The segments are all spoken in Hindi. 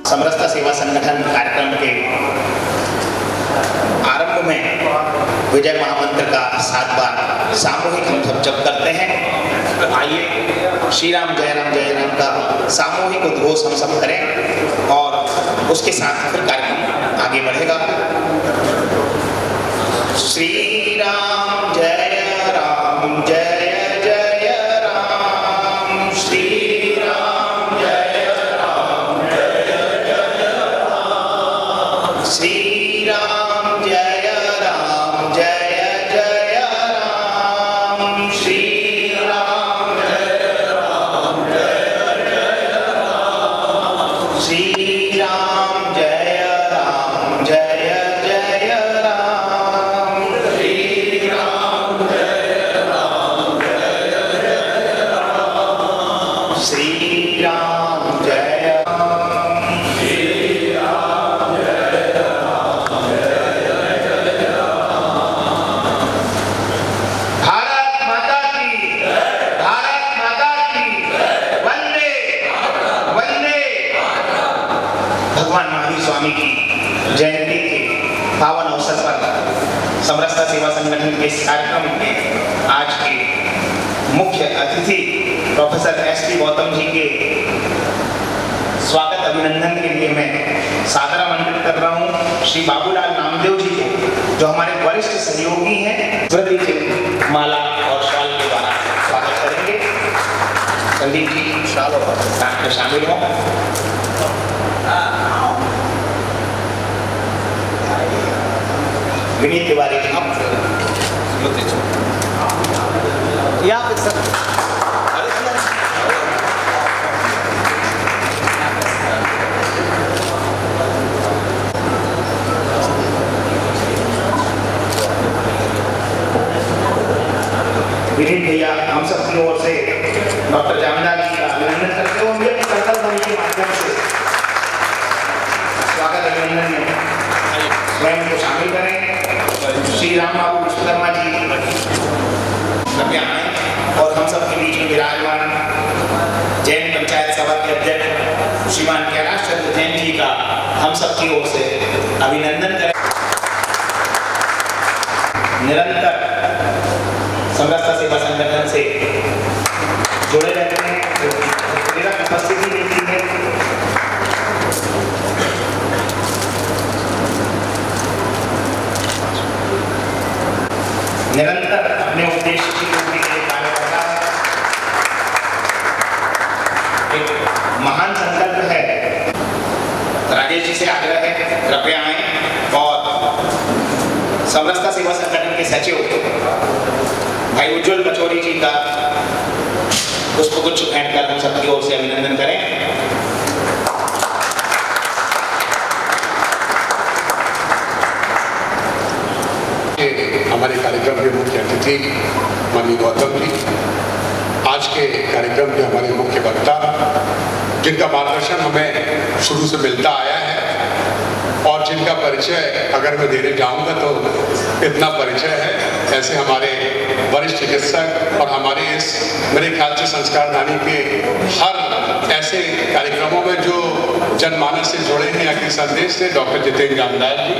समरसता सेवा संगठन कार्यक्रम के आरंभ में विजय महामंत्र का 7 बार सामूहिक हम सब जप करते हैं। तो आइए श्री राम जय राम का सामूहिक उद्घोष हम सब करें और उसके साथ फिर कार्यक्रम आगे बढ़ेगा। श्री राम जय राम जय जय राम, श्री राम जय राम जय जय राम, श्री राम जय राम जय जय राम, श्री राम जय राम जय जय राम, श्री राम जय राम जय जय राम, श्री राम जय राम जय जय राम, श्री राम जय भारत माता की, भारत माता की, वंदे वंदे। भगवान महावीर स्वामी की जयंती के पावन अवसर पर समरसता सेवा संगठन के इस कार्यक्रम में आज के मुख्य अतिथि प्रोफेसर एस.टी. गौतम जी के स्वागत अभिनंदन के लिए मैं सादर आमंत्रित कर रहा हूँ श्री बाबूलाल नामदेव जी को, जो हमारे वरिष्ठ सहयोगी हैं। स्मृति जी माला और शाल के द्वारा स्वागत करेंगे। संदीप जी शाल और शामिल हो। विनीत तिवारी जी यहाँ पे सर विनीत भैया हम सब की ओर से डॉक्टर जामदार जी का अभिनंदन करते हुए मुझे संकल्प ध्वनि के माध्यम से स्वागत अभिनंदन में स्वयं को शामिल करें। श्री राम बाबू विश्वकर्मा जी कृपया आए और हम सब के बीच में विराजमान जैन पंचायत सभा के अध्यक्ष श्रीमान कैलाश चंद्र जैन जी का हम सब की ओर से अभिनंदन करें। निरंतर समरसता सेवा संगठन से जुड़े रहते हैं, मेरा उपस्थिति देती है। निरंतर अपने उद्देश्य की पूर्ति के लिए कार्य करता है। एक महान संकल्प है। राजेश जी से आग्रह है कृपया आए और समरसता सेवा संगठन के सचिव भाई उज्जवल कचौरी जी का पुष्पगुच्छ भेंट कर हम सबकी ओर से अभिनंदन करें। हमारे कार्यक्रम के मुख्य अतिथि माननीय गौतम जी, आज के कार्यक्रम के हमारे मुख्य वक्ता, जिनका मार्गदर्शन हमें शुरू से मिलता आया है और जिनका परिचय अगर मैं देने जाऊंगा तो इतना परिचय है। ऐसे हमारे वरिष्ठ चिकित्सक और हमारे इस मेरे ख्याल से संस्कारदानी के हर ऐसे कार्यक्रमों में जो जनमानस से जुड़े हैं या कि संदेश से, डॉक्टर जितेंद्र जामदार जी,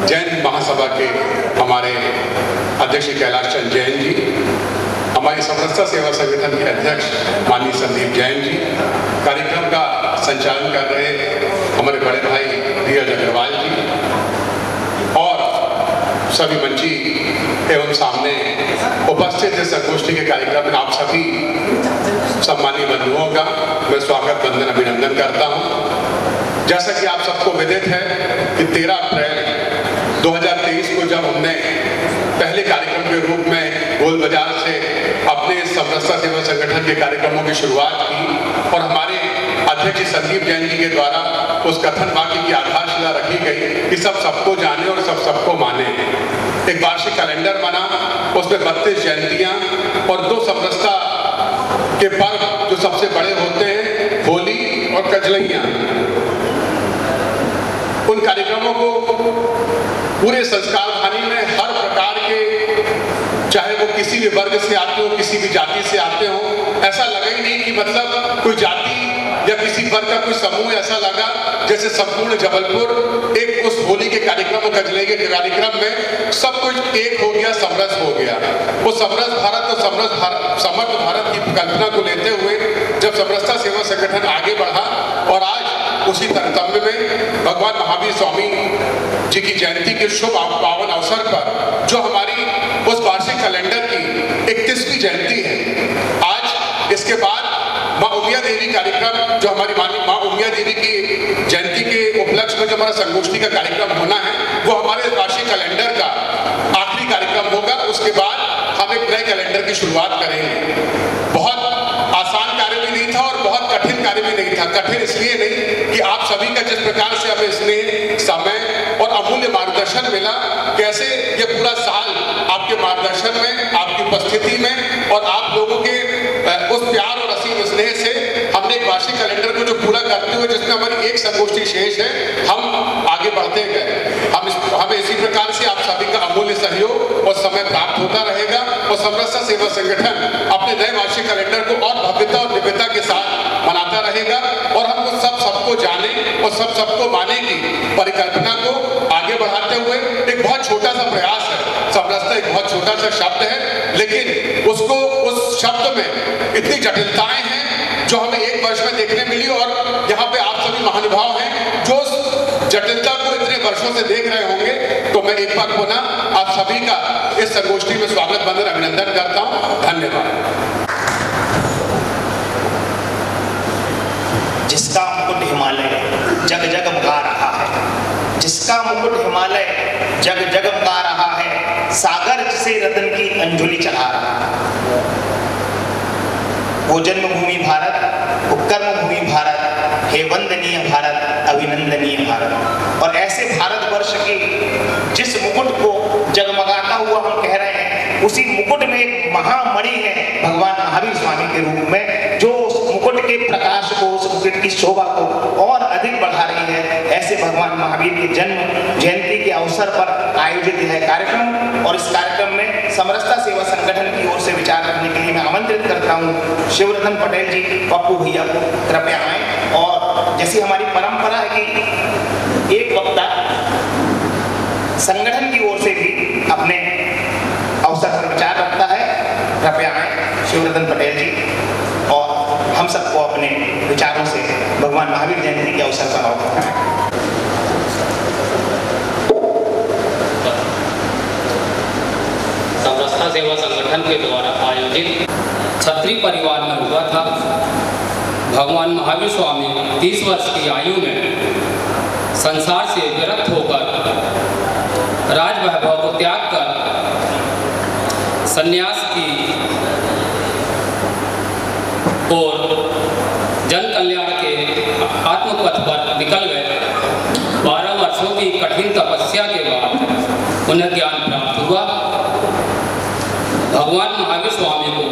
जैन महासभा के हमारे अध्यक्ष कैलाश चंद्र जैन जी, हमारी समरसता सेवा संगठन के अध्यक्ष माननीय संदीप जैन जी, कार्यक्रम का संचालन कर रहे हमारे बड़े भाई धीरज अग्रवाल जी और सभी मंची एवं सामने उपस्थित इस संगोष्ठी के कार्यक्रम में आप सभी सम्मानीय बंधुओं का मैं स्वागत वंदन अभिनंदन करता हूं। जैसा कि आप सबको विदित है कि 13 अप्रैल 2023 को जब हमने पहले कार्यक्रम के रूप में गोल बाजार से अपने समरसता सेवा संगठन के कार्यक्रमों की शुरुआत की और हमारे अध्यक्ष संदीप जैन जी के द्वारा उस कथन वाक्य की आधारशिला रखी गई कि सब सबको जाने और सब सबको माने। एक वार्षिक कैलेंडर बना, उसमें 32 जयंतियां और 2 समरसता के पर्व जो सबसे बड़े होते हैं, होली और कजलैया। उन कार्यक्रमों को पूरे संस्कारधानी में हर प्रकार के, चाहे वो किसी भी वर्ग से आते हो, किसी भी जाति से आते हो, ऐसा लगा ही नहीं कि मतलब कोई जाति या किसी वर्ग का कोई समूह ऐसा लगा जैसे संपूर्ण जबलपुर एक उस होली के कार्यक्रम और गजले के कार्यक्रम में सब कुछ एक हो गया, समरस हो गया। वो समरस भारत और समर्थ भारत की कल्पना को लेते हुए जब समरसता सेवा संगठन आगे बढ़ा और आज उसी तारतम्य में भगवान महावीर स्वामी जी की जयंती के शुभ पावन अवसर पर जो हमारी उस वार्षिक कैलेंडर की 31वीं जयंती है, आज इसके बाद माँ उमिया देवी कार्यक्रम जो हमारी माँ उमिया देवी की जयंती के उपलक्ष्य में जो हमारा संगोष्ठी का कार्यक्रम होना है वो हमारे वार्षिक कैलेंडर का आखिरी कार्यक्रम होगा। उसके बाद हम एक नए कैलेंडर की शुरुआत करेंगे। बहुत आसान कार्य भी नहीं था और बहुत कठिन कार्य भी नहीं था। कठिन इसलिए नहीं कि आप सभी का जिस प्रकार से हमें स्नेह, समय और अमूल्य मार्गदर्शन मिला, कैसे ये पूरा साल आपके मार्गदर्शन में, आपकी उपस्थिति में और आप लोगों के उस प्यार और असीम स्नेह से हमने एक वार्षिक कैलेंडर को जो पूरा करते हुए जिसमें हमारी एक संगोष्ठी शेष है, हम आगे बढ़ते गए। हमें इसी प्रकार से आप सभी का अमूल्य सहयोग और समय प्राप्त होता रहेगा और समरसता सेवा संगठन अपने नए वार्षिक कैलेंडर को और भव्यता और दिव्यता के साथ मनाता रहेगा और हम उस सबको जाने और सबको माने की परिकल्पना को आगे बढ़ाते हुए एक बहुत छोटा सा प्रयास है। समरसता एक बहुत छोटा सा शब्द है, लेकिन उसको उस शब्द में इतनी जटिलताएं हैं जो हमें एक वर्ष में देखने मिली और यहाँ पे आप सभी महानुभाव हैं जो जटिलता को इतने वर्षों से देख रहे होंगे। तो मैं एक बार पुनः आप सभी का इस संगोष्ठी में स्वागत बंदन अभिनंदन करता हूँ। धन्यवाद। जिसका मुकुट हिमालय जग जगमगा रहा है, जिसका मुकुट हिमालय जग जगमगा रहा है, सागर जिसे रतन की अंजुलि चढ़ा रहा है। वो जन्मभूमि भारत, वो कर्मभूमि भारत, हे वंदनीय भारत, अभिनंदनीय भारत। और ऐसे भारतवर्ष के जिस मुकुट को जगमगाता हुआ हम कह रहे हैं, उसी मुकुट में एक महामणि है भगवान महावीर स्वामी के रूप में, जो उस मुकुट के प्रकाश को, उस मुकुट की शोभा को और अधिक बढ़ा रही है। ऐसे भगवान महावीर के जन्म जयंती के अवसर पर आयोजित है कार्यक्रम और इस कार्यक्रम में समरसता सेवा संगठन की ओर से विचार रखने के लिए मैं आमंत्रित करता हूँ शिवरतन पटेल जी, पप्पू भैया को कृपया आएं। और जैसी हमारी परंपरा है कि एक वक्ता संगठन की ओर से भी अपने अवसर पर विचार रखता है, कृपया आएं शिवरतन पटेल जी और हम सबको अपने विचारों से भगवान महावीर जयंती के अवसर पर अवगत कराएं। समरसता सेवा संगठन के द्वारा आयोजित क्षत्रिय परिवार में हुआ था। भगवान महावीर स्वामी 30 वर्ष की आयु में संसार से विरक्त होकर राज वैभव को त्याग कर संन्यास की और जन कल्याण के आत्मपथ पर निकल गए। 12 वर्षों की कठिन तपस्या के बाद उन्हें ज्ञान प्राप्त हुआ। भगवान महावीर स्वामी को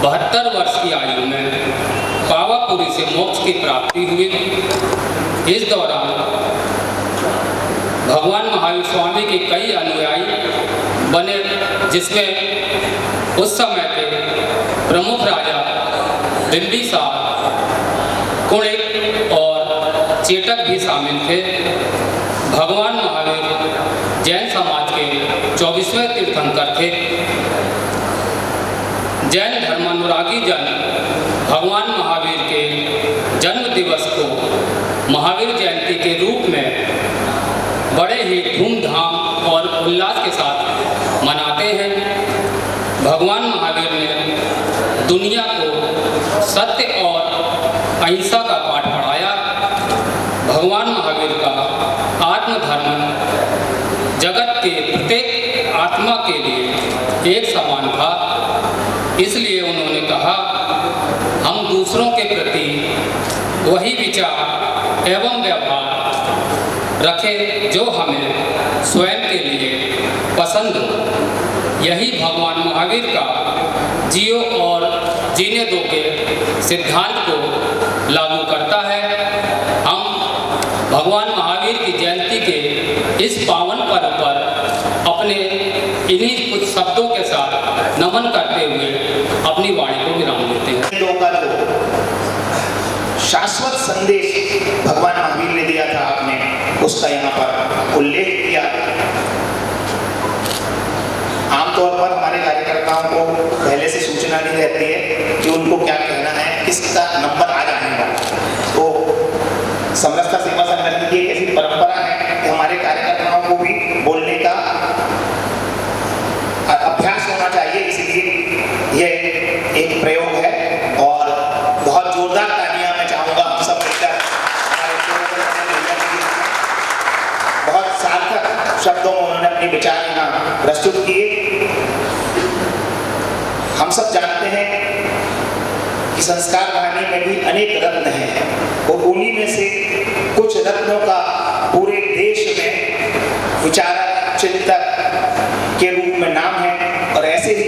72 वर्ष की आयु में पावापुरी से मोक्ष की प्राप्ति हुई। इस दौरान भगवान महावीर स्वामी के कई अनुयायी बने, जिसमें उस समय के प्रमुख राजा बिंबिसार, कुणिक और चेटक भी शामिल थे। भगवान महावीर जैन समाज के 24वें तीर्थंकर थे। जैन धर्मानुरागी जन भगवान महावीर के जन्म दिवस को महावीर जयंती के रूप में बड़े ही धूमधाम और उल्लास के साथ मनाते हैं। भगवान महावीर ने दुनिया को सत्य और अहिंसा का पाठ पढ़ाया। भगवान महावीर का आत्मधर्म जगत के प्रत्येक आत्मा के लिए एक समान था। इसलिए उन्होंने कहा, हम दूसरों के प्रति वही विचार एवं व्यवहार रखें जो हमें स्वयं के लिए पसंद हो। यही भगवान महावीर का जियो और जीने दो के सिद्धांत को लागू करता है। हम भगवान महावीर की जयंती के इस पावन पर्व पर अपने इन्हीं कुछ शब्दों के साथ नमन करते हुए अपनी वाणी को विराम देते हैं। लोगों का जो शाश्वत संदेश भगवान महावीर ने दिया था, आपने उसका यहाँ पर उल्लेख किया। आमतौर पर हमारे कार्यकर्ताओं को पहले से सूचना नहीं रहती है कि उनको क्या कहना है, किसका नंबर आ जाने का। तो समरसता सेवा संगठन की एक ऐसी परंपरा है कि हमारे कार्यकर्ताओं को भी बोलने का अभ्यास होना चाहिए, इसलिए यह एक प्रयोग है। और बहुत जोरदार तालियां मैं चाहूंगा हम सब मिलकर बहुत सार्थक शब्दों में उन्होंने अपने विचार यहाँ प्रस्तुत किए। हम सब जानते हैं कि संस्कार वाहिनी में भी अनेक रत्न हैं, और उन्हीं में से कुछ रत्नों का पूरे देश में विचारक चिंतक के रूप में नाम है। और ऐसे ही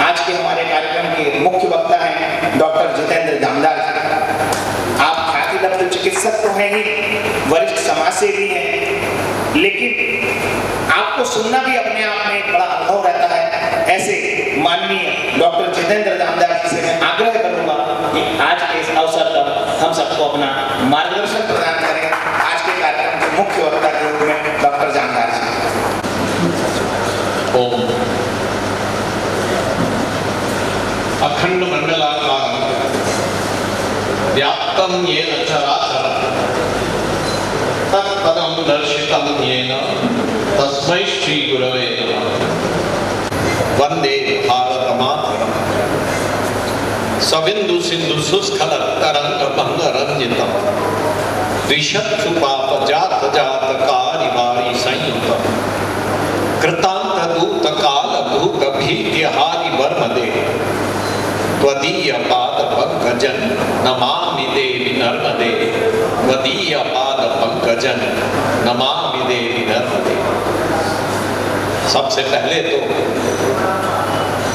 आज के हमारे कार्यक्रम के मुख्य वक्ता हैं डॉक्टर जितेंद्र जामदार जी। आप ख्याति लब्ध चिकित्सक तो हैं ही, वरिष्ठ समाजसेवी हैं, लेकिन आपको सुनना भी अपने आप में एक बड़ा अनुभव रहता है। ऐसे माननीय डॉक्टर जितेंद्र जामदार जी से मैं आग्रह करूंगा कि आज के इस अवसर पर हम सबको अपना मार्गदर्शन प्रदान करें। आज के कार्यक्रम के मुख्य वक्ता के रूप में डॉक्टर जामदार जी। ओम अखंड मंडलाकारं व्याप्तं येन चराचरं तत्पदं दर्शितं येन तस्मै श्री गुरवे नमः। वंदे भारतमातरं सबिंदु सिंधु शुष्कल तरंग भंग रंजितम् द्विशत्सु पाप जात जात कारिवारी संयुतम् कृतांत दूत काल भूत भीतिहारि वर्मदे त्वदीय पाद पंकजन नमामि देवी नर्मदे त्वदीय पाद पंकजन नमामि देवी नर्मदे। सबसे पहले तो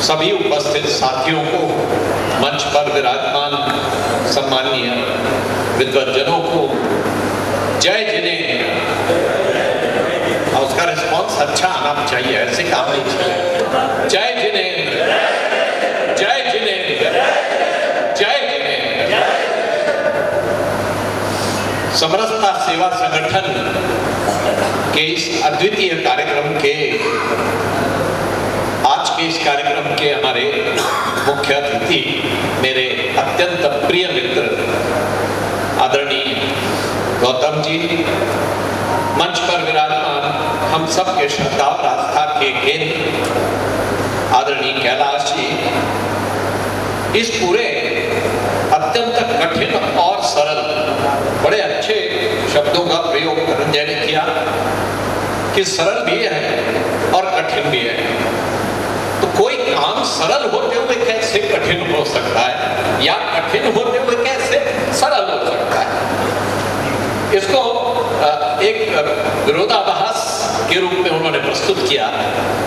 सभी उपस्थित साथियों को, मंच पर विराजमान सम्माननीय विद्वज्जनों को जय जिनेन्द्र। और उसका रिस्पॉन्स अच्छा आना चाहिए, ऐसे काम नहीं चले। जय जिनेन्द्र, जय जिनेन्द्र, जय जिनेन्द्र। समरसता सेवा संगठन के इस अद्वितीय कार्यक्रम के आज के इस कार्यक्रम के हमारे मुख्य अतिथि मेरे अत्यंत प्रिय मित्र आदरणीय गौतम जी, मंच पर विराजमान हम सब के श्रद्धा और आस्था के केंद्र आदरणीय कैलाश जी, इस पूरे अत्यंत कठिन और सरल, बड़े अच्छे शब्दों का प्रयोग रंजय ने किया कि सरल भी है और कठिन भी है। तो कोई काम सरल होते हुए कैसे कठिन हो सकता है, या कठिन होते हुए कैसे सरल हो सकता है? इसको एक विरोधाभास के रूप में उन्होंने प्रस्तुत किया,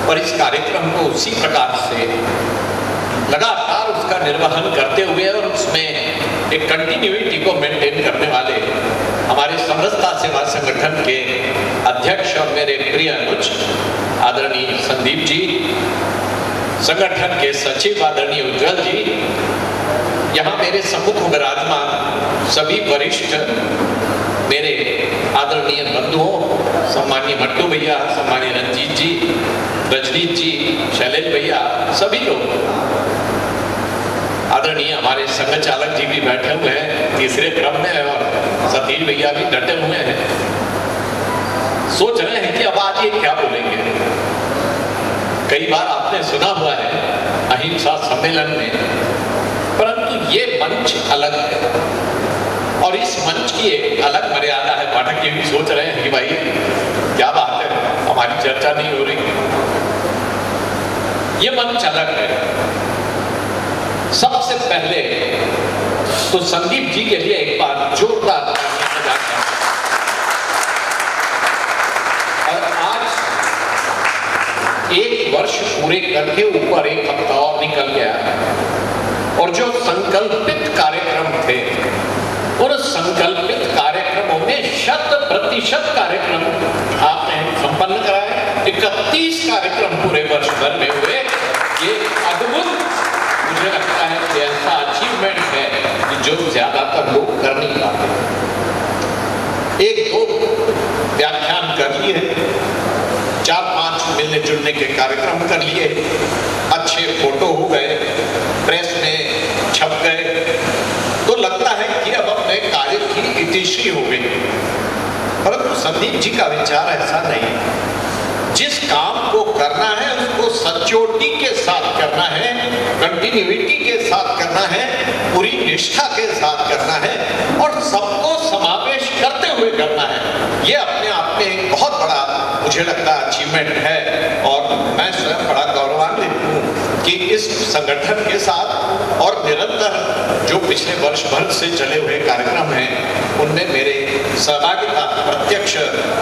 और इस कार्यक्रम को उसी प्रकार से लगातार उसका निर्वहन करते हुए और उसमें एक कंटिन्यूटी को मेंटेन करने वाले हमारे समरसता सेवा संगठन के अध्यक्ष और मेरे प्रिय अनुज आदरणीय संदीप जी, संगठन के सचिव आदरणीय उज्जवल जी, यहाँ मेरे सम्मुख विराजमान सभी वरिष्ठ मेरे आदरणीय बंधुओं, सम्मानीय मट्टू भैया, सम्मानीय रंजीत जी, रजनीत जी, शैलेश भैया, सभी लोग, आदरणीय हमारे संघ चालक जी भी बैठे हुए हैं तीसरे क्रम में, और सतीश भैया भी डटे हुए हैं। सोच रहे हैं कि अब आज ये क्या बोलेंगे। कई बार आपने सुना हुआ है अहिंसा सम्मेलन में, परंतु ये मंच अलग है और इस मंच की एक अलग मर्यादा है। पाठक ये भी सोच रहे हैं कि भाई क्या बात है, हमारी चर्चा नहीं हो रही। ये मंच अलग है। सबसे पहले तो संदीप जी के लिए एक बार जोरदार और आज एक वर्ष पूरे करके ऊपर एक हफ्ता और निकल गया है, और जो संकल्पित कार्यक्रम थे उन संकल्पित कार्यक्रमों में 100% कार्यक्रम आपने संपन्न कराए। 31 कार्यक्रम पूरे वर्ष भर में हुए। ये अद्भुत, मुझे लगता है कि ऐसा अचीवमेंट है कि जो ज्यादातर लोग कर नहीं पाते। एक दो व्याख्यान कर लिए, 4-5 मिलने जुलने के कार्यक्रम कर लिए, अच्छे फोटो हो गए, प्रेस में छप गए, तो लगता है कि अब अपने कार्य की इतिश्री हो गई। परंतु संदीप जी का विचार ऐसा नहीं। जिस काम को करना है उसको सचोटी के साथ करना है, कंटिन्यूटी के साथ करना है, पूरी निष्ठा के साथ करना है और सबको समावेश करते हुए करना है। ये अपने आप में एक बहुत बड़ा मुझे लगता है अचीवमेंट है और मैं स्वयं बड़ा गौरवान्वित हूँ कि इस संगठन के साथ और निरंतर जो पिछले वर्ष भर से चले हुए कार्यक्रम हैं उनमें मेरे सहभागिता प्रत्यक्ष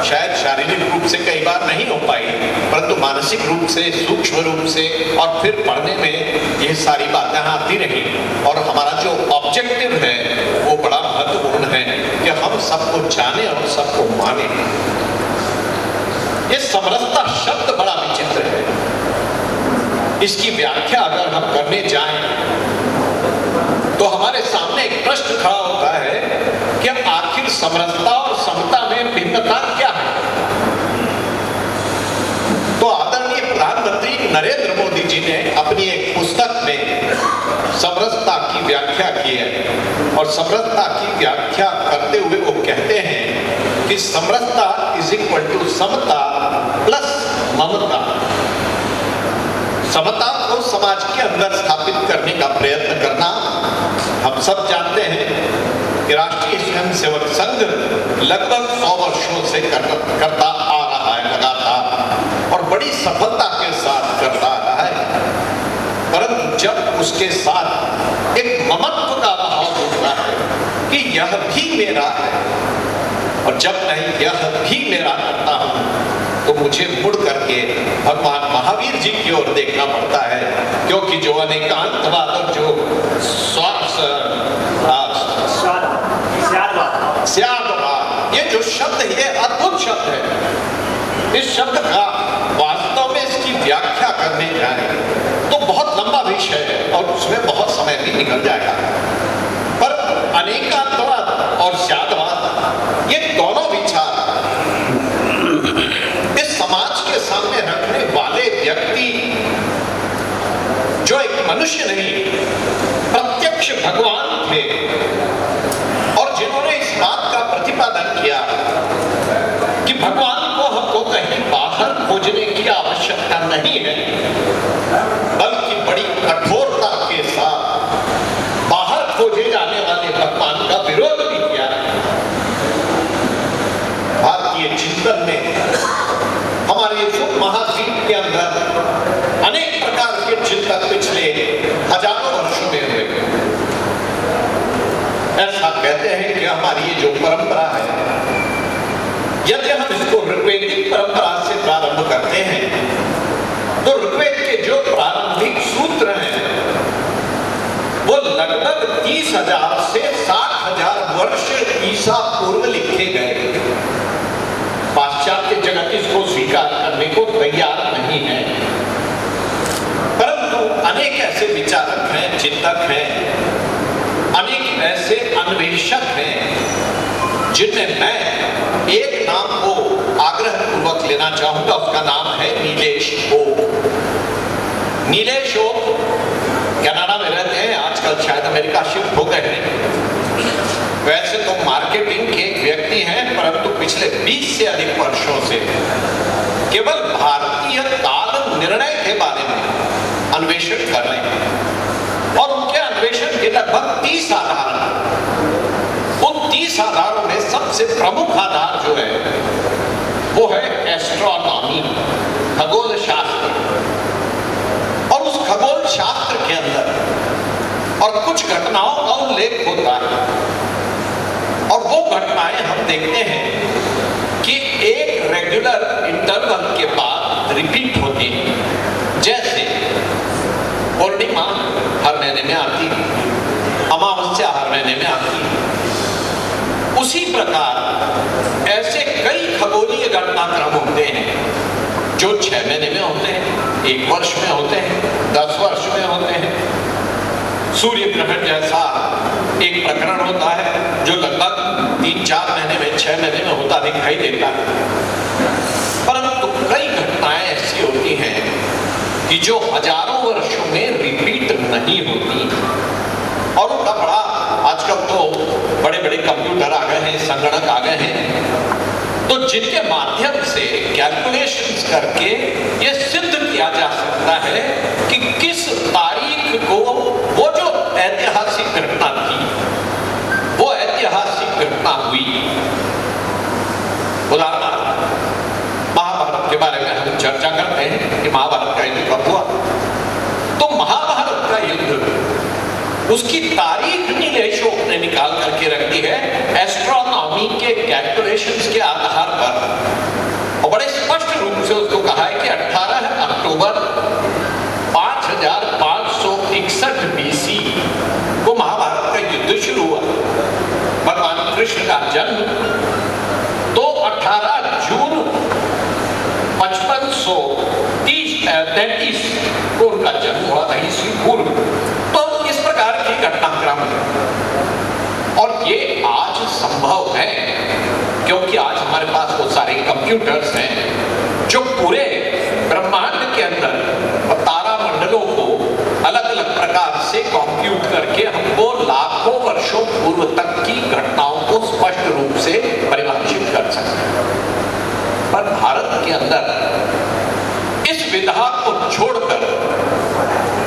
शायद शारीरिक रूप से कई बार नहीं हो पाई, परंतु मानसिक रूप से, सूक्ष्म रूप से और फिर पढ़ने में ये सारी बातें आती रही। और हमारा जो ऑब्जेक्टिव है वो बड़ा महत्वपूर्ण है कि हम सबको जाने और सबको माने। ये समरसता शब्द बड़ा विचित्र है। इसकी व्याख्या अगर हम करने जाएं तो हमारे सामने एक प्रश्न खड़ा होता है कि आखिर समरसता और समता में भिन्नता क्या है। तो आदरणीय प्रधानमंत्री नरेंद्र मोदी जी ने अपनी एक पुस्तक में समरसता की व्याख्या की है और समरसता की व्याख्या करते हुए वो कहते हैं कि समरसता इज इक्वल टू समता प्लस ममता। समता को समाज के अंदर स्थापित करने का प्रयत्न करना। हम सब जानते हैं कि राष्ट्रीय स्वयंसेवक संघ लगभग 100 वर्षों से करता आ रहा है लगातार और बड़ी सफलता के साथ करता आ रहा है। परंतु जब उसके साथ एक ममत्व का भाव होता है कि यह भी मेरा है और जब मैं यह भी मेरा करता हूं तो मुझे मुड़ करके भगवान महावीर जी की ओर देखना पड़ता है, क्योंकि जो अनेकांतवाद और जो स्यादवाद, ये जो शब्द है ये अद्भुत शब्द है। इस शब्द का वास्तव में इसकी व्याख्या करने जाए तो बहुत लंबा विषय है और उसमें बहुत समय भी निकल जाएगा। पर अनेकांतवाद और स्यादवाद ये दोनों विचार इस समाज के सामने रखने वाले व्यक्ति जो एक मनुष्य नहीं प्रत्यक्ष भगवान थे और जिन्होंने इस बात का प्रतिपादन किया कि भगवान को हमको कहीं बाहर खोजने की आवश्यकता नहीं है, बल्कि बड़ी कठोरता के साथ बाहर खोजे जाने वाले भगवान का विरोध भी किया। भारतीय चिंतन में हमारे महाद्वीप के अंदर अनेक प्रकार के चिंतक पिछले हजारों वर्षों में हुए। ऐसा कहते हैं कि हमारी ये जो परंपरा है, यदि हम इसको ऋग्वेदिक परंपरा से प्रारंभ करते हैं तो ऋग्वेद के जो प्रारंभिक सूत्र हैं वो लगभग 30,000 से 60,000 वर्ष ईसा पूर्व लिखे गए। पाश्चात्य जगत इसको स्वीकार करने को तैयार नहीं है, परंतु अनेक ऐसे विचारक हैं, चिंतक हैं, अनेक ऐसे अन्वेषक हैं जिनमें मैं एक नाम को आग्रह पूर्वक लेना चाहूंगा। उसका नाम है नीलेश ओक। नीलेश ओक कनाडा में रहते हैं, आजकल शायद अमेरिका शिफ्ट हो गए हैं। वैसे तो मार्केटिंग के एक व्यक्ति हैं, परंतु पिछले 20 से अधिक वर्षों से केवल भारतीय काल निर्णय के बारे में अन्वेषण कर रहे हैं और उनके अन्वेषण के लगभग 30 आधार हैं। उन 30 आधारों में सबसे प्रमुख आधार जो है वो है एस्ट्रोनॉमी, खगोल शास्त्र। और उस खगोल शास्त्र के अंदर और कुछ घटनाओं का उल्लेख होता है और वो घटनाएं हम देखते हैं कि एक रेगुलर इंटरवल के बाद रिपीट होती है। जैसे पूर्णिमा हर महीने में आती है, अमावस्या हर महीने में आती है। उसी प्रकार ऐसे कई खगोलीय घटनाक्रम होते हैं जो 6 महीने में होते हैं, 1 वर्ष में होते हैं, 10 वर्ष में होते हैं, सूर्य ग्रहण जैसा एक प्रकरण होता है जो लगभग 3-4 महीने में 6 महीने में होता दिखाई देता है, परंतु कई घटनाएं ऐसी होती हैं कि जो हजारों वर्षों में रिपीट नहीं होती, और उनका बड़ा, आजकल तो बड़े बड़े कंप्यूटर आ गए हैं, संगणक आ गए हैं, तो जिनके माध्यम से कैलकुलेशंस करके ये सिद्ध किया जा सकता है कि किस तारीख को वो जो ऐतिहासिक घटना थी, वो ऐतिहासिक घटना हुई। उदाहरण, महाभारत के बारे में हम चर्चा करते हैं कि महाभारत का युद्ध कब हुआ, तो महाभारत का युद्ध उसकी तारीख नील अशोक ने निकाल करके रख दी है एस्ट्रोनॉमी के कैलकुलेशंस के आधार पर, और बड़े स्पष्ट रूप से उसको कहा है कि 18 अक्टूबर 5561 BC को महाभारत का युद्ध शुरू हुआ। भगवान कृष्ण का जन्म तो 18 जून 5533 को उनका जन्म हुआ था ईस्वी पूर्व। तो इस प्रकार की घटनाक्रम है, और ये आज संभव है क्योंकि आज हमारे पास वो सारे कंप्यूटर्स हैं जो पूरे ब्रह्मांड के अंदर तारा मंडलों को अलग अलग प्रकार से कंप्यूट करके हमको लाखों वर्षों पूर्व तक की घटनाओं को स्पष्ट रूप से परिभाषित कर सकते हैं। पर भारत के अंदर इस विधा को छोड़कर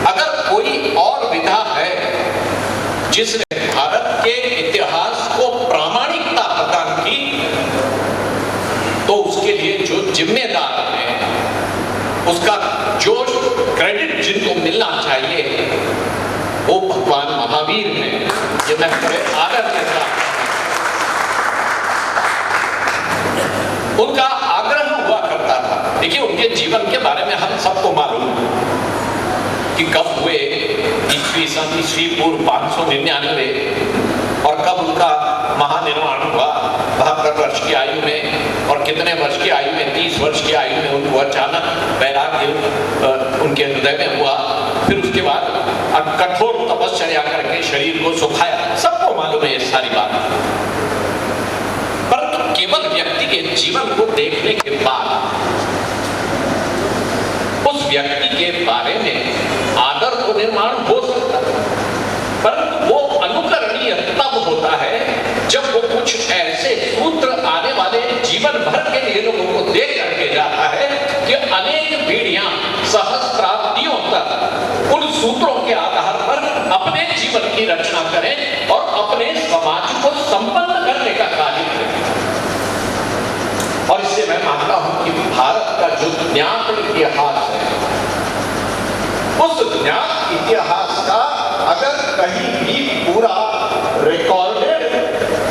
अगर कोई और विधा है जिसने भारत के इतिहास को प्रामाणिकता प्रदान की, तो उसके लिए जो जिम्मेदार है उसका जो क्रेडिट जिनको मिलना चाहिए वो भगवान महावीर है। ये मैं बड़े आदर के साथ, उनका आग्रह हुआ करता था। देखिए, उनके जीवन के बारे में हम सबको मालूम कि कब हुए, ईस्वी पूर्व 599, और कब उनका महानिर्वाण हुआ 72 वर्ष की आयु में, और कितने वर्ष की आयु में, 30 वर्ष की आयु में उनको अचानक वैराग्य उनके हृदय में हुआ। फिर उसके बाद कठोर तपस्या करके शरीर को सुखाया। सबको मालूम है ये सारी बात, परंतु केवल व्यक्ति के जीवन को देखने के बाद उस व्यक्ति के बारे में आदर तो निर्माण हो सकता है, परंतु वो अनुकरणीय तब होता है जब वो कुछ ऐसे सूत्र आने वाले जीवन भर के लिए लोगों को दे करके जाता है कि अनेक पीढ़ियां सहस्त्राब्दियों तक उन सूत्रों के आधार पर अपने जीवन की रचना करें और अपने समाज को संपन्न करने का कार्य करें। और इससे मैं मानता हूं कि भारत का जो ज्ञात इतिहास है, उस ज्ञात इतिहास का अगर कहीं भी पूरा रिकॉर्डेड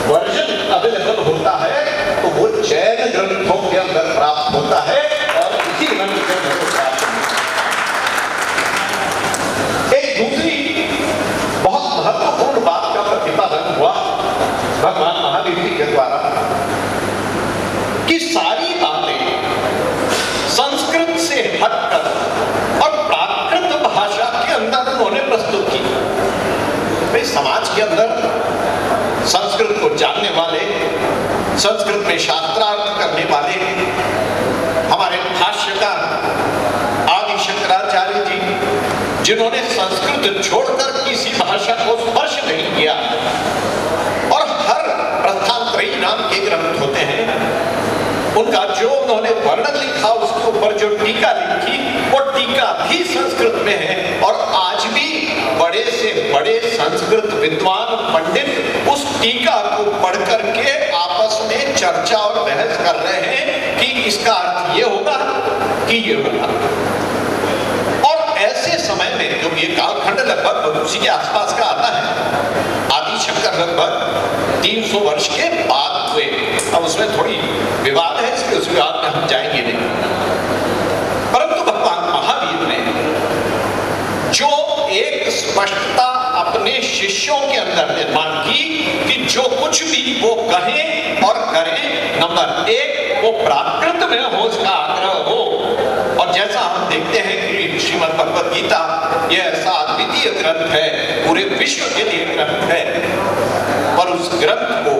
वर्जन अवेलेबल होता है तो वो जैन ग्रंथों के अंदर प्राप्त होता है, और इसी ग्रंथ से प्राप्त होता है। एक दूसरी बहुत महत्वपूर्ण बात का प्रतिपादन हुआ भगवान महावीर जी के द्वारा कि सारी बातें संस्कृत से हटकर और प्राकृत भाषा के अंदर उन्होंने प्रस्तुत की। भाई, समाज के अंदर संस्कृत को जानने वाले, संस्कृत में शास्त्रार्थ करने वाले हमारे भाष्यकार आदि शंकराचार्य जी, जिन्होंने संस्कृत छोड़कर किसी भाषा को स्पर्श नहीं किया, और हर प्रस्थानत्रयी नाम के ग्रंथ होते हैं, उनका जो उन्होंने वर्णन लिखा उसके ऊपर जो टीका लिखी वो टीका भी संस्कृत में है, और आज भी बड़े से बड़े संस्कृत विद्वान पंडित उस टीका को पढ़ करके आपस में चर्चा और बहस कर रहे हैं कि इसका अर्थ ये होगा कि ये होगा। और ऐसे समय में जो ये कालखंड लगभग उसी के आसपास का आता है, आदि शंकर लगभग 300 वर्ष के बाद हुए। अब उसमें थोड़ी विवाद है, इसके उस विवाद में हम जाएंगे नहीं, परंतु भगवान महावीर ने जो एक स्पष्टता अपने शिष्यों के अंदर निर्माण की कि जो कुछ भी वो कहें और करें, नंबर 1 वो प्राकृत में हो, उसका आग्रह हो। और जैसा हम देखते हैं कि श्रीमद् भगवद गीता ये ऐसा अद्वितीय भारतीय ग्रंथ है, पूरे विश्व के लिए ग्रंथ है, और उस ग्रंथ को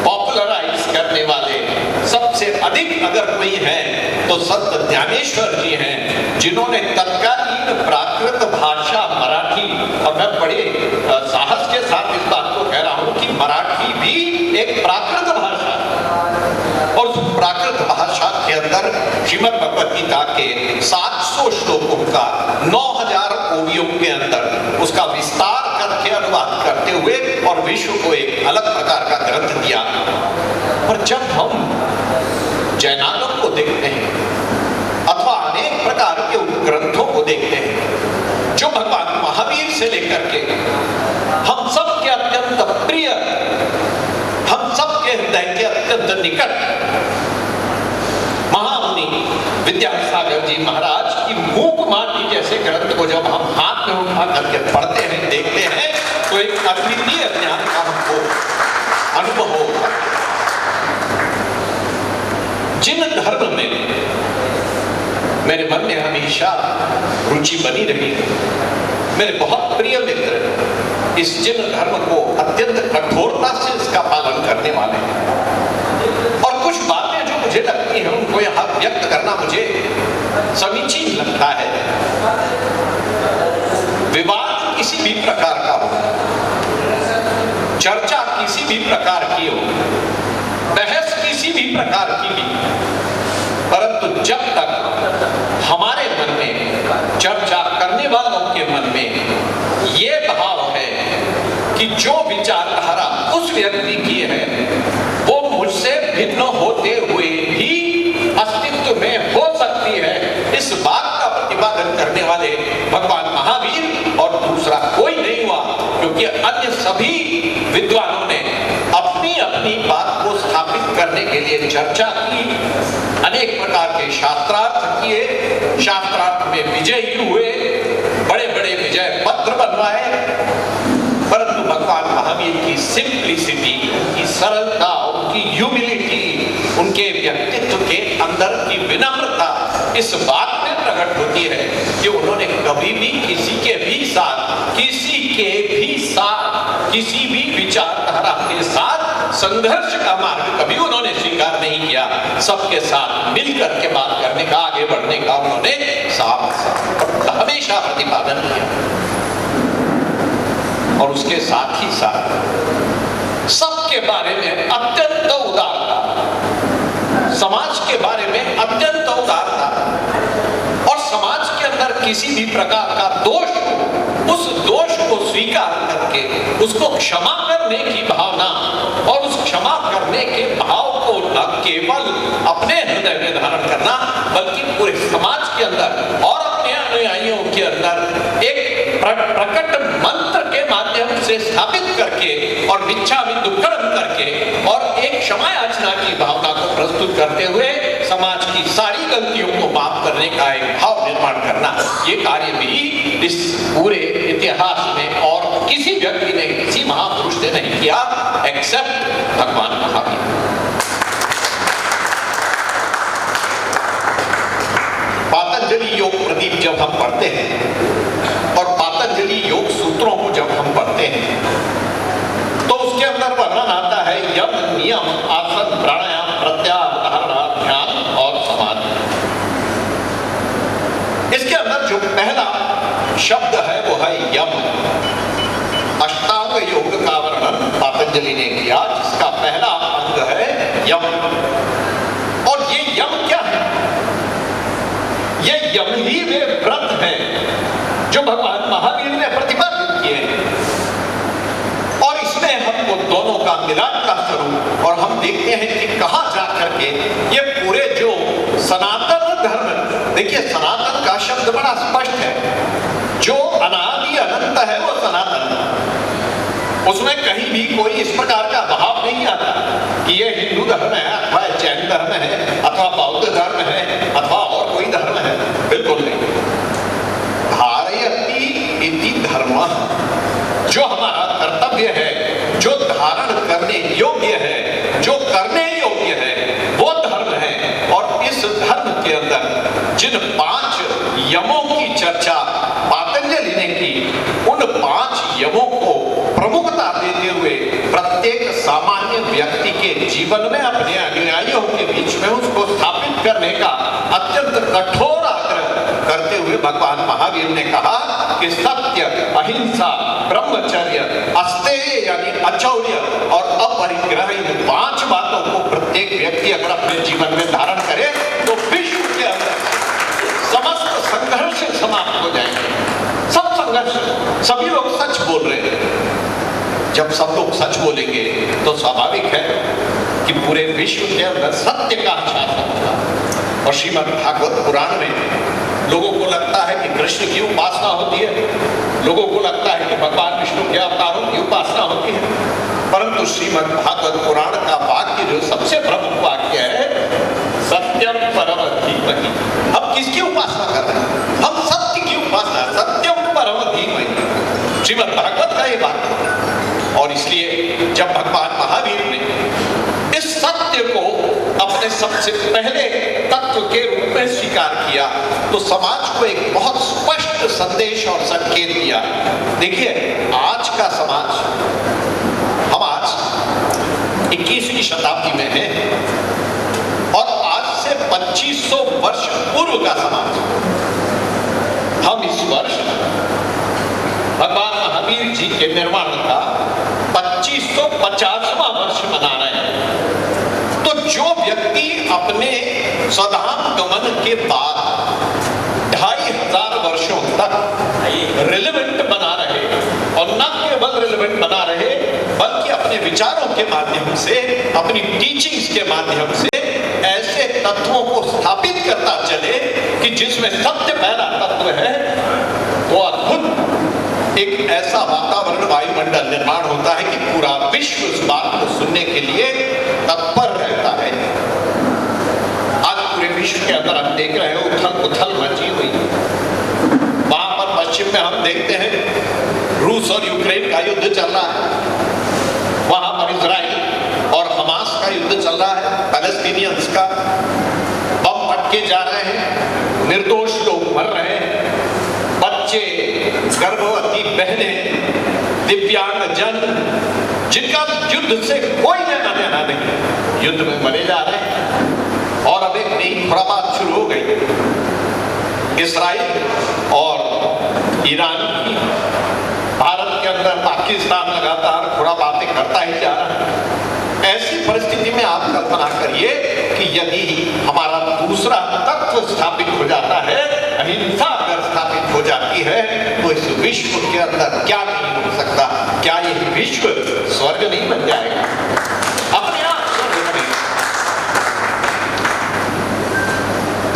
पॉपुलराइज करने वाले सबसे अधिक अगर कोई है तो संत ज्ञानेश्वर जी हैं, जिन्होंने तत्कालीन प्राकृत भाषा मराठी, और मैं बड़े साहस के साथ इस बात को कह रहा हूं कि मराठी भी एक प्राकृत भाषा है, और उस प्राकृत भाषा के अंदर श्रीमद् भगवद गीता के 700 श्लोकों का 9000 ओवियों के अंदर उसका विस्तार करके अनुवाद करते हुए और विश्व को एक अलग प्रकार का ग्रंथ दिया। पर जब हम जैनागम को देखते हैं अथवा अनेक प्रकार के उन ग्रंथों को देखते हैं जो भगवान महावीर से लेकर के हम सबके अत्यंत प्रिय, हम सबके हृदय के अत्यंत निकट महामुनि विद्यासागर जी महाराज की मूक माटी जैसे ग्रंथ को जब हम हाथ में उठा करके पढ़ते हैं, देखते हैं, तो एक अद्वितीय ज्ञान का हमको अनुभव होगा। जिन धर्म में मेरे मन में हमेशा रुचि बनी रही, मेरे बहुत प्रिय मित्र इस जिन धर्म को अत्यंत कठोरता से इसका पालन करने वाले हैं, और कुछ बातें जो मुझे लगती हैं उनको यहाँ व्यक्त करना मुझे समीचीन लगता है। विवाद किसी भी प्रकार का हो, चर्चा किसी भी प्रकार की हो, बहस किसी भी प्रकार की भी, परंतु जब तक हमारे मन में, चर्चा करने वालों के मन में ये भाव है कि जो विचारधारा उस व्यक्ति की है वो मुझसे भिन्न होते हुए भी अस्तित्व में हो सकती है, इस बात का प्रतिपादन करने वाले भगवान महावीर और दूसरा कोई नहीं हुआ, क्योंकि अन्य सभी विद्वानों ने अपनी अपनी बात को स्थापित करने के लिए चर्चा की, अनेक प्रकार के शास्त्रार्थ किए, शास्त्रार्थ में विजयी हुए, बड़े बड़े विजय पत्र बनवाए, परंतु भगवान महावीर की सिंप्लिसिटी, उनकी सरलता, उनकी ह्यूमिलिटी, उनके व्यक्तित्व के अंदर की विनम्रता इस बात में प्रकट होती है कि उन्होंने कभी भी किसी के भी साथ किसी भी विचारधारा के साथ संघर्ष का मार्ग कभी उन्होंने स्वीकार नहीं किया। सबके साथ मिलकर के बात करने का, आगे बढ़ने का उन्होंने साफ हमेशा प्रतिपादन किया, और उसके साथ ही साथ सबके बारे में अत्यंत उदारता, समाज के बारे में अत्यंत उदारता, और समाज के अंदर किसी भी प्रकार का दोष, उस दोष को स्वीकार करके उसको क्षमा करने की भावना, और उस क्षमा करने के भाव को न केवल अपने हृदय में धारण करना बल्कि पूरे समाज के अंदर और अपने अनुयायियों के अंदर एक प्रकट मंत्र के माध्यम से स्थापित करके और मिच्छामि दुक्कडम करके और एक क्षमा याचना की भावना को प्रस्तुत करते हुए समाज की सारी गलतियों को माफ करने का एक भाव निर्माण करना, ये कार्य भी इस पूरे इतिहास में और किसी व्यक्ति ने, किसी महापुरुष ने नहीं किया एक्सेप्ट भगवान महावीर। पातंजलि योग प्रदीप जब हम पढ़ते हैं और पातंजलि योग सूत्रों को जब हम पढ़ते हैं तो उसके अंदर वर्णन आता है यम, नियम, आसन, प्राणायाम, प्रत्याहार, धारणा, ध्यान और समाधि। इसके अंदर जो पहला शब्द है वो है यम। अष्टांग योग का वर्णन पातंजलि ने किया, जिसका पहला अंग है यम। और ये यम क्या है? ये यम ही वे व्रत हैं जो भगवान महावीर ने प्रतिपादित किए हैं, और इसमें हमको दोनों का मिलान का स्वरूप, और हम देखते हैं कि कहां जाकर के ये पूरे जो सनातन धर्म, देखिए सनातन का शब्द बड़ा स्पष्ट है, जो अनादि अनंत है वो सनातन, उसमें कहीं भी कोई इस प्रकार का भाव नहीं आता कि ये हिंदू धर्म है अथवा जैन धर्म है अथवा बौद्ध धर्म है अथवा और कोई धर्म है, बिल्कुल नहीं। धारयति इति धर्मः, जो हमारा कर्तव्य है, जो धारण करने योग्य है, जो करने योग्य है, वो धर्म है। और इस धर्म के अंदर जिन 5 यमों की चर्चा पातंजलि ने की, के जीवन में अपने अनुयायियों के बीच में उसको स्थापित करने का अत्यंत कठोर आग्रह करते हुए भगवान महावीर ने कहा कि सत्य, अहिंसा, ब्रह्मचर्य, अस्तेय यानी अचौर्य और अपरिग्रह, इन 5 बातों को प्रत्येक व्यक्ति अगर अपने जीवन में धारण करे तो विश्व के अंदर समस्त संघर्ष समाप्त हो जाएंगे। सब संघर्ष, सभी लोग सच बोल रहे हैं। जब सब लोग सच बोलेंगे तो स्वाभाविक है कि पूरे विश्व के अंदर सत्य का शासन होगा। और श्रीमद् भागवत पुराण में लोगों को लगता है कि कृष्ण की उपासना होती है, लोगों को लगता है कि भगवान विष्णु के अवतारों की उपासना होती है, परंतु श्रीमद् भागवत पुराण का वाक्य जो सबसे प्रमुख वाक्य है, सत्यम परम धीमहि। हम किसकी उपासना कर रहे हैं? हम सत्य की उपासना, सत्यम परम धीमहि, श्रीमद् भागवत का ये वाक्य है। और इसलिए जब भगवान महावीर ने इस सत्य को अपने सबसे पहले तत्व के रूप में स्वीकार किया तो समाज को एक बहुत स्पष्ट संदेश और संकेत दिया। देखिए, आज का समाज, हम आज 21वीं शताब्दी में है और आज से 2500 वर्ष पूर्व का समाज। हम इस वर्ष भगवान महावीर जी के निर्माण का 2550वां वर्ष मना रहे हैं। तो जो व्यक्ति अपने स्वधाम गमन के बाद 2500 वर्षों तक रिलेवेंट बना रहे, और न केवल रिलेवेंट बना रहे बल्कि अपने विचारों के माध्यम से, अपनी टीचिंग्स के माध्यम से ऐसे तत्वों को स्थापित करता चले कि जिसमें सत्य पहला तत्व है, तो अद्भुत एक ऐसा वातावरण, वायुमंडल निर्माण होता है कि पूरा विश्व उस बात को सुनने के लिए तत्पर रहता है। आज पूरे विश्व के अंदर हम देख रहे हैं उथल पुथल मची हुई। वहां पर पश्चिम में हम देखते हैं रूस और यूक्रेन का युद्ध चल रहा है, वहां पर इजराइल और हमास का युद्ध चल रहा है, पैलेस्टीनियंस का। बम फटके जा रहे हैं, निर्दोष लोग मर रहे हैं, बच्चे, गर्भवती बहनें, दिव्यांग जन, जिनका युद्ध से कोई लेना देना नहीं, युद्ध में मरे जा रहे हैं। और अब एक नई खुरापात शुरू हो गई, इसराइल और ईरान की। भारत के अंदर पाकिस्तान लगातार खुरापातें करता ही जा रहा है। ऐसी परिस्थिति में आप कल्पना करिए कि यदि हमारा दूसरा तत्व स्थापित हो जाता है, अहिंसा अगर स्थापित हो जाती है, तो इस विश्व के अंदर क्या नहीं हो सकता? क्या ये विश्व स्वर्ग नहीं बन जाएगा? अपने आप स्वर्ग बनेगा।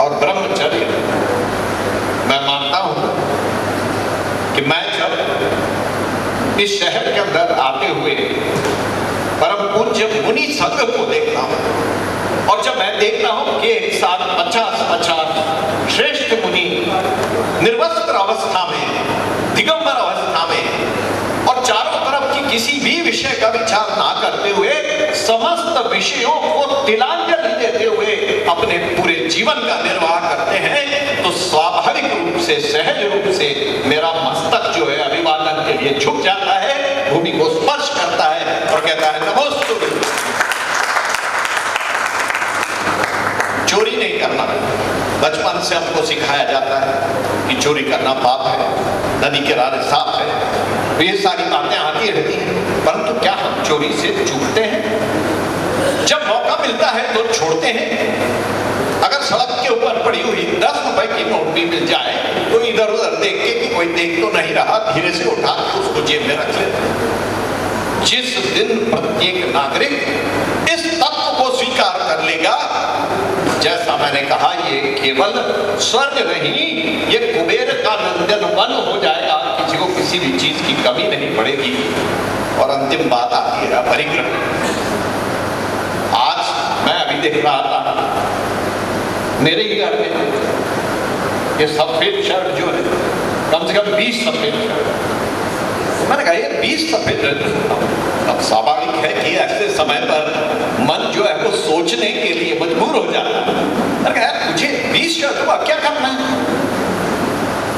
और ब्रह्मचर्य, मैं मानता हूं कि मैं जब इस शहर के अंदर आते हुए परम पूज्य मुनि संघ को देखता हूं, और जब मैं देखता हूं कि एक साथ 50 श्रेष्ठ मुनि निर्वस्त्र अवस्था में, दिगंबर अवस्था में, और चारों तरफ की किसी भी विषय का विचार ना करते हुए समस्त विषयों को तिलांजलि देते हुए अपने पूरे जीवन का निर्वाह करते हैं, तो स्वाभाविक रूप से, सहज रूप से मेरा मस्तक जो है अभिवादन के लिए झुक जाता है, भूमि को स्पर्श करता है और कहता है नमोस्तुते। चोरी नहीं करना, बचपन से हमको सिखाया जाता है कि चोरी करना पाप है, नदी किनारे साफ है, तो ये सारी बातें आती रहती हैं। परंतु क्या हम चोरी से चूकते हैं? जब मौका मिलता है तो छोड़ते हैं। अगर सड़क के ऊपर पड़ी हुई 10 रुपए की नोट भी मिल जाए तो इधर उधर देख के कि कोई देख तो नहीं रहा, धीरे से उठा के उसको जेब में रख लेते हैं। जिस दिन प्रत्येक नागरिक इस तत्व को स्वीकार कर लेगा, जैसा मैंने कहा, ये केवल स्वर्ग नहीं, ये कुबेर का नंदन वन हो जाएगा, किसी को किसी भी चीज की कमी नहीं पड़ेगी। और अंतिम बात आती है परिग्रह। आज मैं अभी देख रहा था मेरे ही घर में ये सफेद शर्ट जो है, कम से कम 20 सफेद शर्ट। मैंने कहा ये 20 सफेद शर्ट। अब स्वाभाविक है कि ऐसे समय पर मन जो है वो सोचने के लिए मजबूर हो जाता है। मैंने कहा मुझे 20 शर्ट का क्या करना है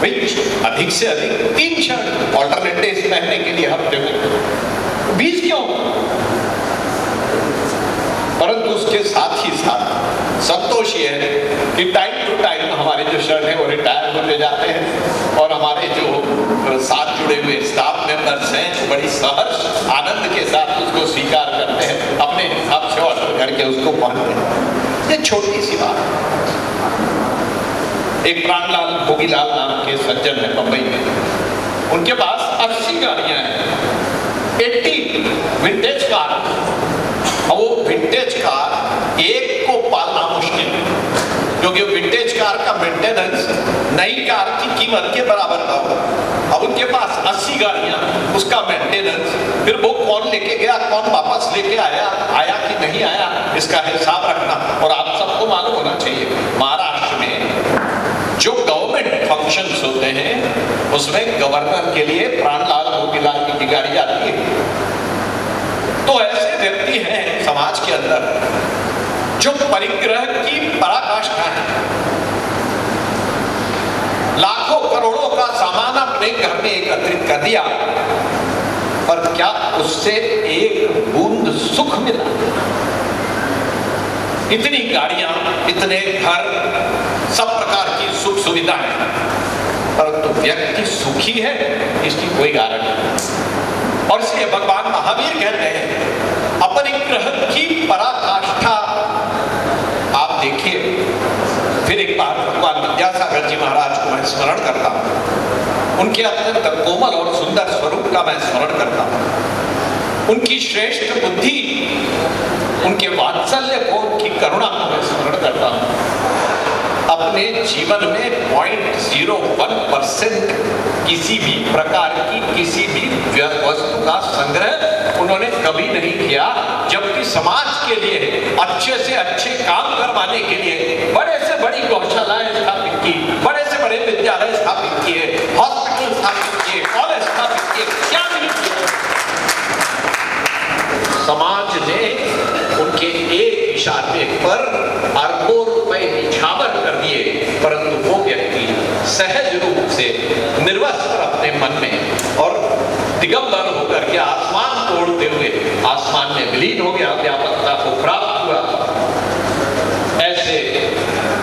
भाई, अधिक से अधिक 3 शर्ट ऑल्टरनेट डेज पहनने के लिए हफ्ते में, 20 क्यों? उसके साथ ही साथ संतोष ये है कि टाइम टू टाइम हमारे जो शरण है वो रिटायर होते जाते हैं और हमारे जो साथ जुड़े हुए स्टाफ मेंबर्स हैं वो बड़ी सहर्ष आनंद के साथ उसको स्वीकार करते हैं, अपने हिसाब से ऑर्डर करके उसको पहनते हैं। ये छोटी सी बात। एक प्राणलाल भोगीलाल नाम के सज्जन है बंबई में, उनके पास 80 गाड़ियां हैं, 80 विंटेज कार। और वो विंटेज कार एक को पालना मुश्किल है, क्योंकि विंटेज कार का मेंटेनेंस नई कार की कीमत के बराबर का होगा। अब उनके पास 80 गाड़ियां, उसका मेंटेनेंस, फिर वो कौन लेके गया, कौन वापस लेके आया, आया कि नहीं आया, इसका हिसाब रखना। और आप सबको मालूम होना चाहिए, महाराष्ट्र में जो गवर्नमेंट फंक्शंस होते हैं उसमें गवर्नर के लिए प्राणलाल भोगीलाल की गाड़ी आती है। तो ऐसे व्यक्ति हैं समाज के अंदर जो परिग्रह की पराकाष्ठा है। लाखों करोड़ों का सामान अपने घर में एकत्रित कर दिया, पर क्या उससे एक बूंद सुख मिला? इतनी गाड़ियां, इतने घर, सब प्रकार की सुख सुविधाएं, परंतु व्यक्ति सुखी है इसकी कोई गारंटी नहीं। और इसलिए भगवान महावीर कहते हैं अपरिग्रह की पराकाष्ठा। आप देखिए, फिर एक बार भगवान विद्यासागर जी महाराज को मैं स्मरण करता हूं, उनके अत्यंत कोमल और सुंदर स्वरूप का मैं स्मरण करता हूं, उनकी श्रेष्ठ बुद्धि, उनके वात्सल्य को, उनकी करुणा को मैं स्मरण करता हूं। अपने जीवन में 0.01% किसी भी प्रकार की किसी भी वस्तु का संग्रह उन्होंने कभी नहीं किया, जबकि समाज के लिए अच्छे से अच्छे काम करवाने के लिए बड़े से बड़ी गौशालाएं स्थापित की, बड़े से बड़े विद्यालय स्थापित किए, हॉस्पिटल स्थापित किए, कॉलेज स्थापित किए, क्या नहीं किया। समाज ने उनके एक इशारे पर अरबों रुपए निछावर कर दिए, परंतु वो व्यक्ति सहज रूप से निर्वस्त्र अपने मन में और दिगंबर होकर के आसमान तोड़ते हुए आसमान में विलीन हो गया, व्यापकता को प्राप्त हुआ। ऐसे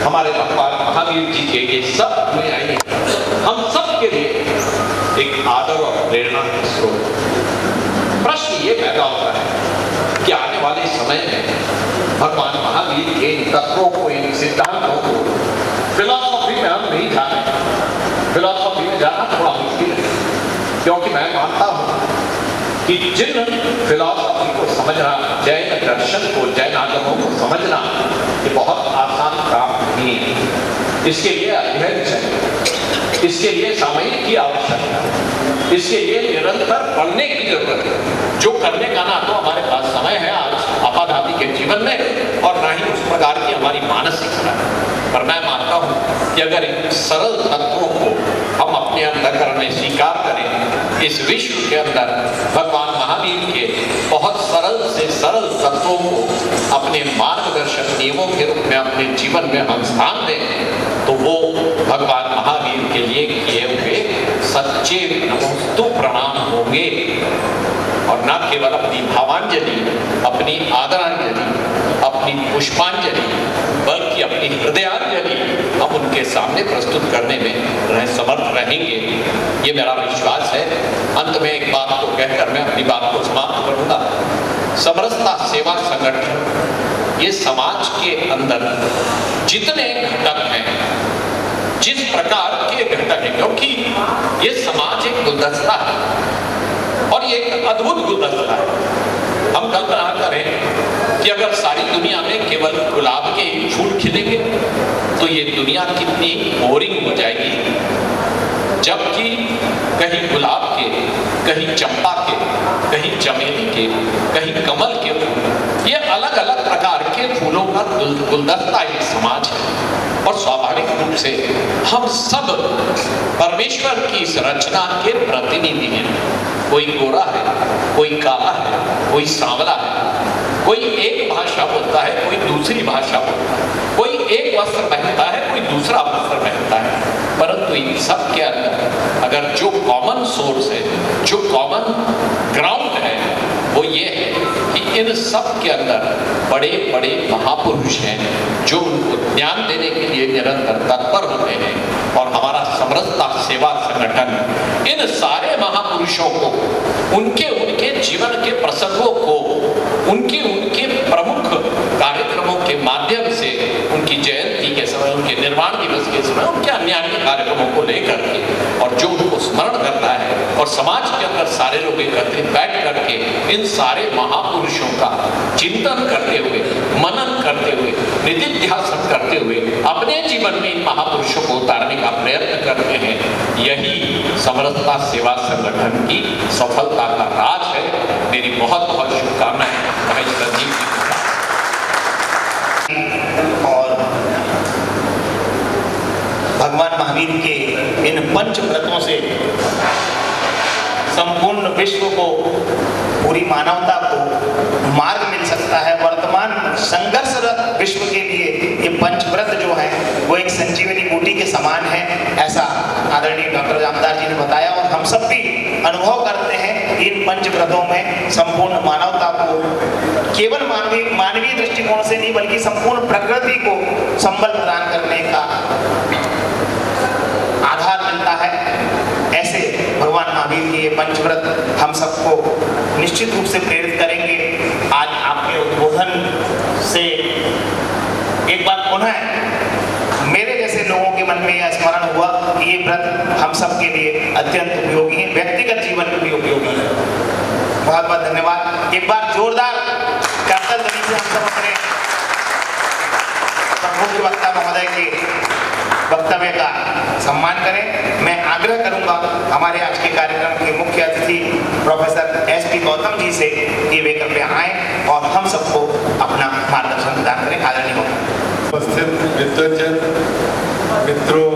हमारे भगवान महावीर जी के ये सब में आए हम सब के लिए एक आदर और प्रेरणा के स्रोत। प्रश्न ये पैदा होता है कि आने वाले समय में भगवान महावीर के इन तत्वों को, इन सिद्धांतों को फिलॉसफी में हम नहीं जाने। फिलॉसफी में जाना थोड़ा मुश्किल है, क्योंकि मैं मानता हूं कि जिन फिलॉसफी को समझना, जैन दर्शन को, जैन आगमों को समझना, ये बहुत आसान काम नहीं है। इसके लिए अध्ययन चाहिए, इसके लिए सामयिक की आवश्यकता है, इसके लिए निरंतर पढ़ने की जरूरत है, जो करने का ना तो हमारे पास समय है आज आपाधापी के जीवन में, और ना ही उस प्रकार की हमारी मानसिकता है। पर मैं मानता हूं कि अगर इन सरल तत्वों को हम अपने अंतःकरण में स्वीकार करें, इस विश्व के अंदर भगवान महावीर के बहुत सरल से सरल तत्वों को अपने मार्गदर्शक नियमों के रूप में अपने जीवन में हम स्थान दें, तो वो भगवान महावीर के लिए किए हुए सच्चे नमोस्तु प्रणाम होंगे। और न केवल अपनी भावांजलि, अपनी आदरांजलि, अपनी पुष्पांजलि, बल्कि अपनी हृदयांजलि हम उनके सामने प्रस्तुत करने में समर्थ रहेंगे, ये मेरा विश्वास है। अंत में एक बात को कहकर मैं अपनी बात को समाप्त करूंगा। समरसता सेवा संगठन ये समाज के अंदर जितने घटक हैं, जिस प्रकार के घटक हैं, क्योंकि ये समाज एक गुलदस्ता है और ये एक अद्भुत गुलदस्ता है। हम कल्पना करें कि अगर सारी दुनिया में केवल गुलाब के फूल खिलेंगे तो ये दुनिया कितनी बोरिंग हो जाएगी, जबकि कहीं गुलाब के, कहीं चंपा के, कहीं चमेली के, कहीं कमल के फूल, ये अलग अलग प्रकार के फूलों का गुलदस्ता एक समाज है। और स्वाभाविक रूप से हम सब परमेश्वर की इस रचना के प्रतिनिधि हैं। कोई गोरा है, कोई काला है, कोई सांवला है, कोई एक भाषा बोलता है, कोई दूसरी भाषा बोलता है, कोई एक वस्त्र पहनता है, कोई दूसरा वस्त्र पहनता है, परंतु इन सब के अंदर अगर जो कॉमन सोर्स है, जो कॉमन ग्राउंड है, वो ये है कि इन सब के अंदर बड़े बड़े महापुरुष हैं जो उनको ज्ञान देने के लिए निरंतर तत्पर होते हैं। और हमारा समरसता सेवा संगठन इन सारे महापुरुषों को उनके जीवन के प्रसंगों को उनके प्रमुख कार्यक्रमों के माध्यम से उनकी जयंती के समय, उनके निर्वाण दिवस के समय, उनके अन्य कार्यक्रमों को लेकर के और जो उनको स्मरण करता है और समाज के अंदर सारे लोग एकत्रित बैठ करके इन सारे महापुरुषों का चिंतन करते हुए, मनन करते हुए, निधिध्यासन करते हुए अपने जीवन में इन महापुरुषों को उतारने का प्रयत्न करते हैं। यही समरसता सेवा संगठन की सफलता का राज है। मेरी बहुत बहुत शुभकामनाएं महेश जी और भगवान महावीर के इन पंच व्रतों से संपूर्ण विश्व को, पूरी मानवता को मार्ग मिल सकता है। वर्तमान संघर्षरत विश्व के लिए ये पंचव्रत जो है वो एक संजीवनी बूटी के समान है, ऐसा आदरणीय डॉक्टर जामदार जी ने बताया। और हम सब भी अनुभव करते हैं इन पंचव्रतों में संपूर्ण मानवता को केवल मानवीय दृष्टिकोण से नहीं बल्कि संपूर्ण प्रकृति को संबल प्रदान करने का आधार मिलता है। ऐसे भगवान महावीर के ये पंचव्रत हम सबको निश्चित रूप से प्रेरित करेंगे। आज आपके उद्बोधन से एक बार पुनः मेरे जैसे लोगों के मन में यह स्मरण हुआ कि ये व्रत हम सबके लिए अत्यंत उपयोगी है, व्यक्तिगत जीवन में भी उपयोगी है। बहुत बहुत धन्यवाद। एक बार जोरदार करतल ध्वनि से हम सब अपने मुख्य वक्ता महोदय के वक्तव्य का सम्मान करें। मैं आग्रह करूंगा हमारे आज के कार्यक्रम के मुख्य अतिथि प्रोफेसर एस.पी. गौतम जी से कि वे कृपया आएं और हम सबको अपना मार्गदर्शन प्रदान करें। आदरणीय हों। उपस्थित विद्वजन मित्रों,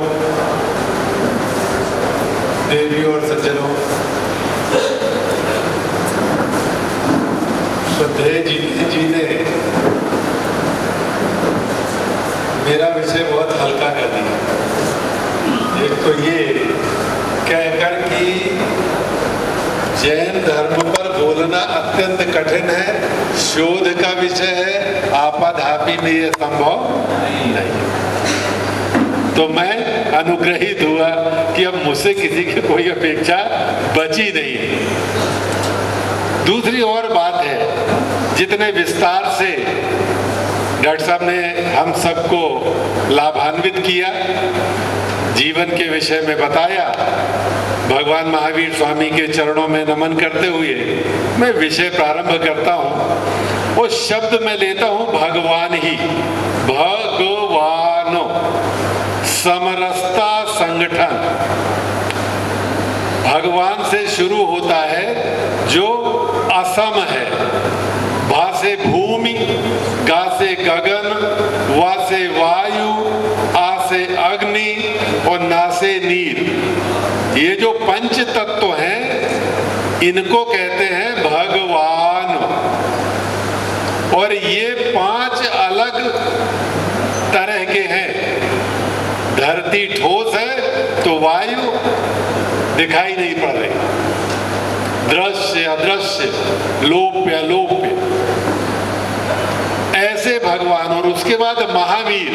देवियों और सज्जनों, श्रद्धेय जी ने मेरा विषय बहुत हल्का कर दिया। एक तो ये कहकर कि जैन धर्म पर बोलना अत्यंत कठिन है, शोध का विषय है, आपाधापी में ये संभव नहीं। तो मैं अनुग्रहित हुआ कि अब मुझसे किसी की कोई अपेक्षा बची नहीं है। दूसरी और बात है, जितने विस्तार से डॉक्टर साहब ने हम सबको लाभान्वित किया, जीवन के विषय में बताया, भगवान महावीर स्वामी के चरणों में नमन करते हुए मैं विषय प्रारंभ करता हूँ। वो शब्द मैं लेता हूँ भगवान ही, भगवानो, समरसता संगठन। भगवान से शुरू होता है जो असम है, भा से भूमि, गा से गगन, वा से वायु, आ से अग्नि और ना से नीर। ये जो पंच तत्व हैं इनको कहते हैं भगवान। और ये पांच अलग तरह के हैं। धरती ठोस है तो वायु दिखाई नहीं पड़ रही, दृश्य अदृश्य, लोप्य अलोप्य, ऐसे भगवान। और उसके बाद महावीर।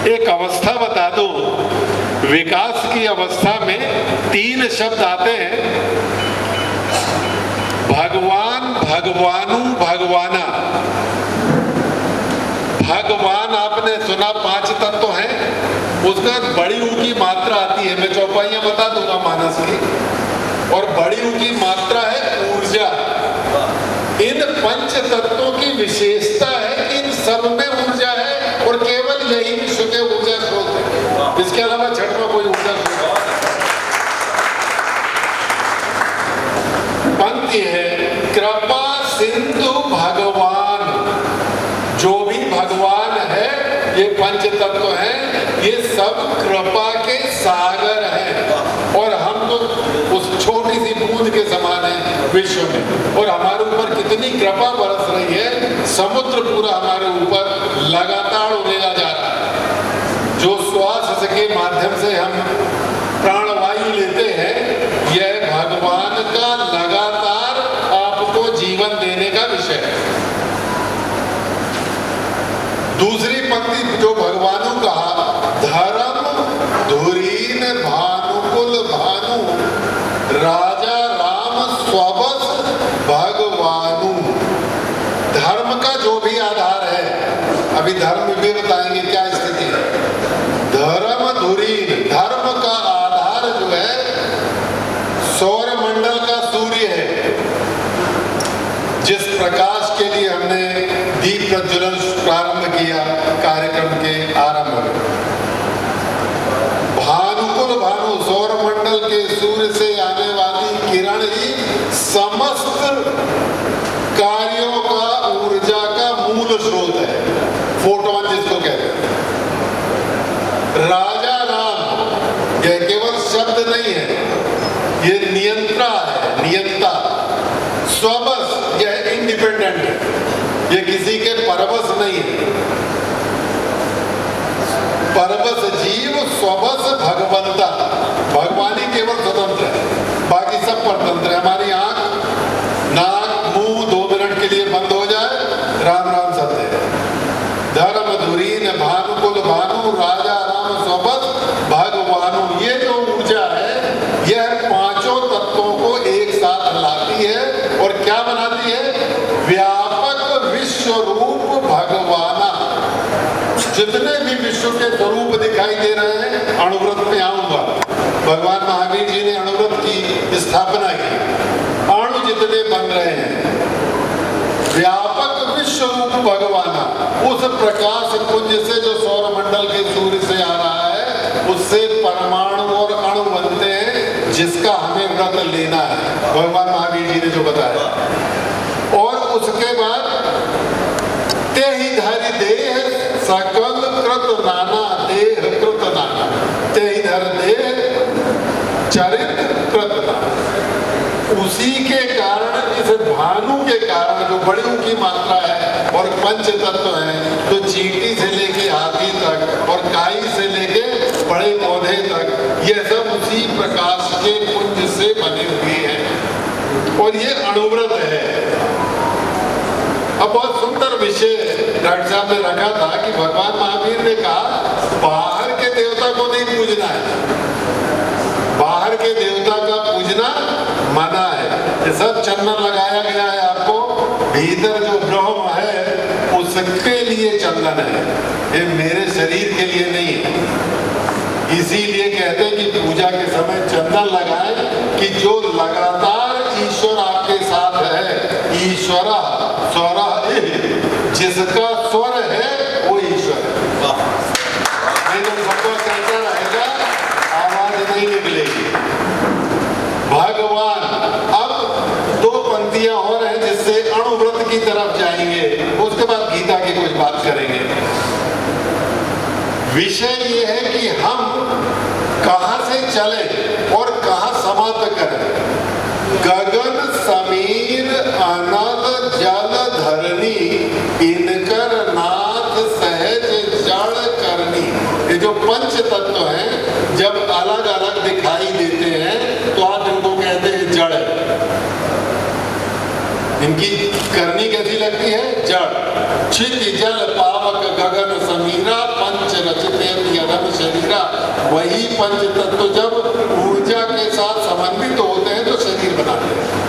एक अवस्था बता दो, विकास की अवस्था में 3 शब्द आते हैं, भगवान, भगवानु, भगवाना। भगवान आपने सुना 5 तत्व हैं, उसका बड़ी ऊ की मात्रा आती है, मैं चौपाइयां बता दूंगा मानस की। और बड़ी ऊ की मात्रा है ऊर्जा। इन पंच तत्वों की विशेषता है कि इन सब में ऊर्जा है और केवल यही विश्व के ऊर्जा स्रोत है, इसके अलावा छठ में कोई ऊर्जा स्रोत। पंक्ति है, कृपा सिंधु भगवान। जो भी भगवान है, ये पंच तत्व हैं, ये सब कृपा के सागर हैं। और हम तो उस छोटी सी बूंद के समान है विश्व में। और हमारे ऊपर कितनी कृपा बरस रही है, समुद्र पूरा हमारे ऊपर लगातार उड़ेगा जा रहा है। जो श्वास के माध्यम से हम प्राणवायु लेते हैं, यह भगवान का लगातार आपको जीवन देने का विषय है। राजा राम स्वबस भगवानु। धर्म का जो भी आधार है, अभी धर्म भी बताएंगे क्या स्थिति है। धर्म धुरीन, धर्म का आधार जो है सौर मंडल का सूर्य है, जिस प्रकाश के लिए हमने दीप प्रज्वलन प्रारंभ किया कार्यक्रम के आरंभ में। भानुकुल भानु, सौर मंडल के सूर्य से आने वाली किरण ही समस्त कार्यों का ऊर्जा का मूल स्रोत है, फोटोन जिसको कहते हैं। राजा राम यह केवल शब्द नहीं है, ये नियंत्रा है, नियंता। स्वबस यह इंडिपेंडेंट है, ये किसी के परवश नहीं है। परवश जीव, स्वबस भगवंता, भगवानी केवल स्वतंत्र है, बाकी सब परतंत्र है। हमारी आंख नाक मुंह 2 मिनट के लिए बंद हो जाए, राम राम सत्य है। धर्म धुरीन भानुकुल भानु, राजा राम स्वबस भगवानु। ये जो ऊर्जा है यह पांचों तत्वों को एक साथ लाती है और क्या बनाती है? व्यापक विश्व रूप भगवाना। जितने भी विश्व के स्वरूप दिखाई दे रहे हैं, अणुव्रत में आऊंगा, भगवान महावीर जी ने अणुव्रत की स्थापना की। अणु जितने बन रहे हैं, व्यापक विश्व रूप भगवाना, उस प्रकाश पुंज से जो सौर मंडल के सूर्य से आ रहा है, उससे परमाणु और अणु बनते हैं, जिसका हमें व्रत लेना है, भगवान महावीर जी ने जो बताया। और उसके बाद ते ही धरि देह सकल कृत नाना, देह कृत नाना, ते ही धर देह चरित कृत नाना। उसी के कारण, इस भानु के कारण जो बड़ी की मात्रा है और पंच तत्व है, तो चींटी से लेके हाथी तक और काई से लेके बड़े पौधे तक, ये सब उसी प्रकाश के पुंज से बने हुए हैं और ये अणुव्रत है। अब बहुत सुंदर विषय डॉक्टर साहब ने रखा था कि भगवान महावीर ने कहा बाहर के देवता को नहीं पूजना है, बाहर के देवता का पूजना मना है। ये सब चंदन लगाया गया है आपको, भीतर जो ब्रह्म है उसके लिए चंदन है, ये मेरे शरीर के लिए नहीं है। इसीलिए कहते हैं कि पूजा के समय चंदन लगाएं कि जो लगातार ईश्वर आपके साथ है। ईश्वर स्वर, जिसका स्वर है वो ईश्वर है। नहीं तो सबको कहता रहेगा, आवाज नहीं निकलेगी। भगवान, अब 2 पंक्तियां और हैं जिससे अणुव्रत की तरफ जाएंगे, उसके बाद गीता की कुछ बात करेंगे। विषय ये है कि हम कहां से चले और कहां समाप्त करें। गगन समीर अनल जल धरनी, इनकर नाथ सहज जड़ करनी। ये जो पंच तत्व हैं, जब अलग अलग दिखाई देते हैं तो आप इनको कहते हैं जड़। इनकी करनी कैसी लगती है? जड़। क्षिति जल पावक गगन समीरा, पंच रचते यदम शरीरा। वही पंच तत्व जब ऊर्जा के साथ समन्वित होते हैं तो शरीर बनाते हैं।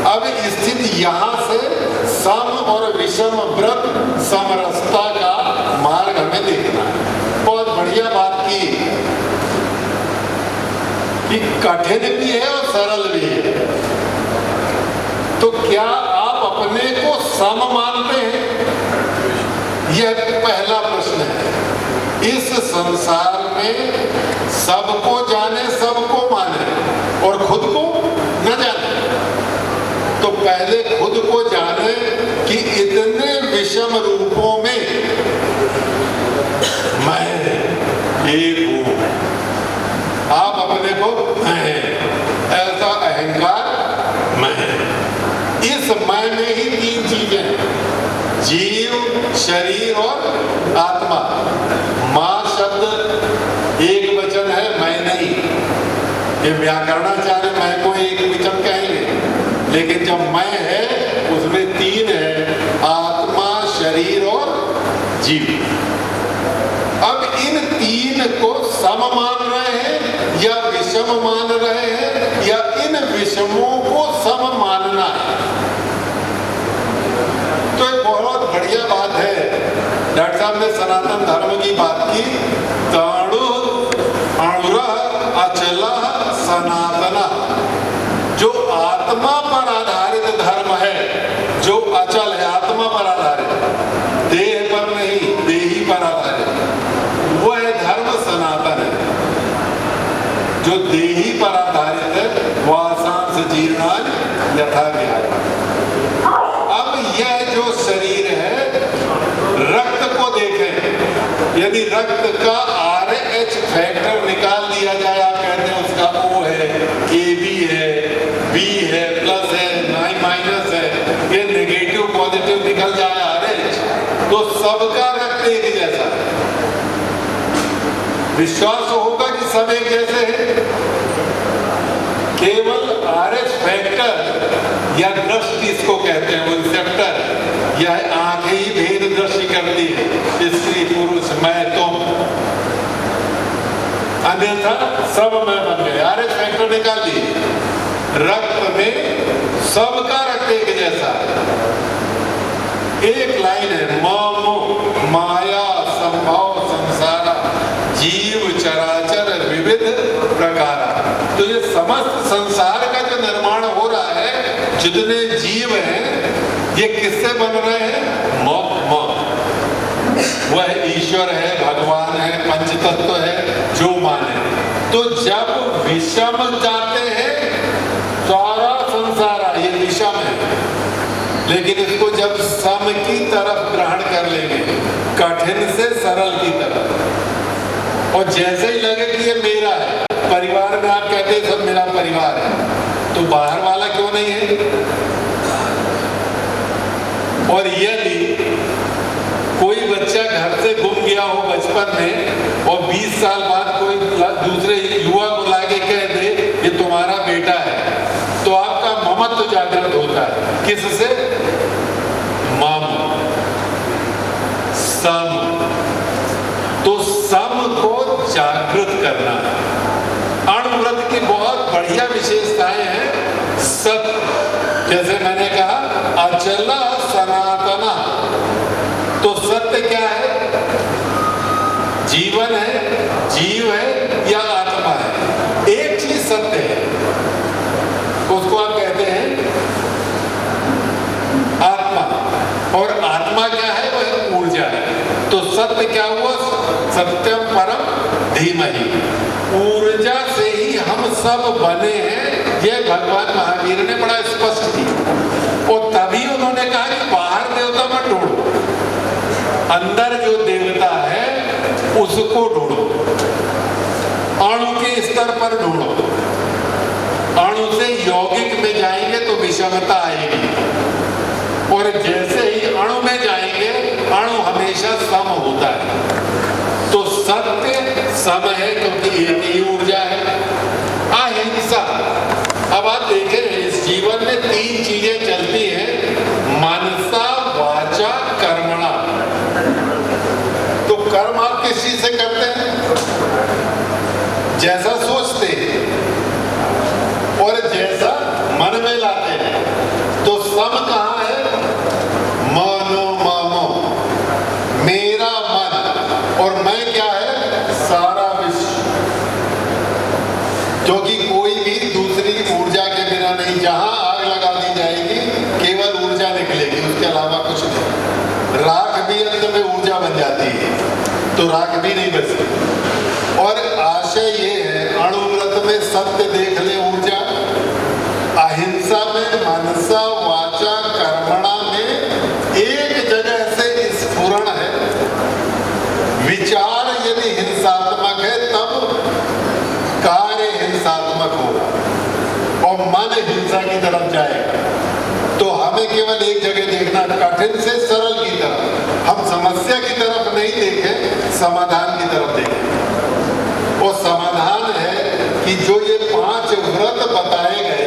अब स्थिति यहाँ से सम और विषम व्रत समरसता का मार्ग हमें देखना है। बहुत बढ़िया बात की कि कठिन भी है और सरल भी है। तो क्या आप अपने को सम मानते हैं? यह पहला प्रश्न है। इस संसार में सबको जाने, सबको माने और खुद को न जाने। तो पहले खुद को जाने कि इतने विषम रूपों में मैं एक हूं। आप अपने को मैं, ऐसा अहंकार मैं। इस मैं में ही 3 चीजें हैं, जीव, शरीर और आत्मा। मां शब्द एक वचन है, मैं नहीं। ये व्याकरणाचार्य मैं को एक वचन कहेंगे, लेकिन जब मैं है उसमें 3 है, आत्मा, शरीर और जीव। अब इन 3 को सम मान रहे हैं या विषम मान रहे हैं, विषमों को सम मानना है। तो एक बहुत बढ़िया बात है। डॉक्टर साहब ने सनातन धर्म की बात की, ताणु अणुरः अचलः सनातना, जो आत्मा पर आधारित धर्म है, जो अचल है, आत्मा पर आधारित, देह पर नहीं, देही पर आधारित, वह धर्म सनातन है। जो देही पर आधारित है वासांस जीर्णानि यथा ज्ञायते। अब यह जो शरीर है, रक्त को देखें, यदि रक्त का RH फैक्टर निकाल दिया जाए, आप कहते हैं उसका O है, AB है, B है, प्लस है, माइनस है, ये नेगेटिव पॉजिटिव निकल जाए RH, तो सबका रक्त एक जैसा है। विश्वास होगा कि सब एक जैसे हैं। केवल RH फैक्टर या दृष्टि इसको कहते हैं, वो रिसेप्टर, यह आंखें ही भेद दृष्टि करती है, स्त्री पुरुष मैं तुम, अन्यथा सब मैं बन गए। RH फैक्टर निकाल दिए, रक्त में सबका रक्त एक जैसा है। एक लाइन है, मामो माया संभव संसारा जीव चराचर विविध प्रकार। तो ये समस्त संसार का जो निर्माण हो रहा है, जितने जीव हैं, ये किससे बन रहे हैं? वह ईश्वर है, भगवान है, पंचतत्व है, जो माने। तो जब विषम जाते हैं, सारा संसार ये विषम है, लेकिन इसको जब सम की तरफ ग्रहण कर लेंगे, कठिन से सरल की तरफ, और जैसे ही लगे कि ये मेरा है, परिवार में आप कहते हैं सब मेरा परिवार है, तो बाहर वाला क्यों नहीं है? और यदि कोई बच्चा घर से गुम गया हो बचपन में और 20 साल बाद कोई दूसरे युवा को लाके कह दे ये तुम्हारा बेटा है, तो आपका ममत्व जागृत होता है। किससे? मम, सम। तो सम को जागृत करना है। अणुव्रत की बहुत बढ़िया विशेषताएं हैं। सत्य, जैसे मैंने कहा, अचल सनातना। तो सत्य क्या है? जीवन है, जीव है या आत्मा है? एक चीज सत्य है, उसको आप कहते हैं आत्मा। और आत्मा क्या है? वह ऊर्जा है। तो सत्य क्या हुआ? सत्यम परम धीमहि। ऊर्जा से ही हम सब बने हैं, यह भगवान महावीर ने बड़ा स्पष्ट किया। और तभी उन्होंने कहा कि बाहर देवता मत ढूंढो, अंदर जो देवता है उसको ढूंढो, अणु के स्तर पर ढूंढो। अणु से यौगिक में जाएंगे तो विषमता आएगी, और जैसे ही अणु में जाएंगे, अणु हमेशा सम होता है। तो सत्य सम है क्योंकि एक ही ऊर्जा है। अहिंसा, अब आप देखें इस जीवन में 3 चीजें चलती हैं, मनसा वाचा कर्मणा। तो कर्म आप किस चीज से करते हैं? जैसा सोचते हैं और जैसा मन में लाते हैं। तो सम कहाँ है? मनो ममो, मेरा मन, और मैं क्या है? सारा विश्व। क्योंकि कोई भी दूसरी ऊर्जा के बिना नहीं, जहां आग लगा दी जाएगी केवल ऊर्जा निकलेगी, उसके अलावा कुछ नहीं। राख भी अंत में ऊर्जा बन जाती है, तो राख भी नहीं बचती। और आशय ये है, अणुव्रत में सत्य देख ले ऊर्जा, अहिंसा में मनसा वाचा कर्मणा में एक जगह से स्फुरण है। विचार यदि हिंसात्मक है तब कार्य हिंसात्मक होगा और मन हिंसा की तरफ जाएगा। तो हमें केवल एक जगह देखना, कठिन से सरल की तरफ। हम समस्या की तरफ नहीं देखें, समाधान की तरफ देखें। और समाधान है कि जो ये 5 व्रत बताए गए,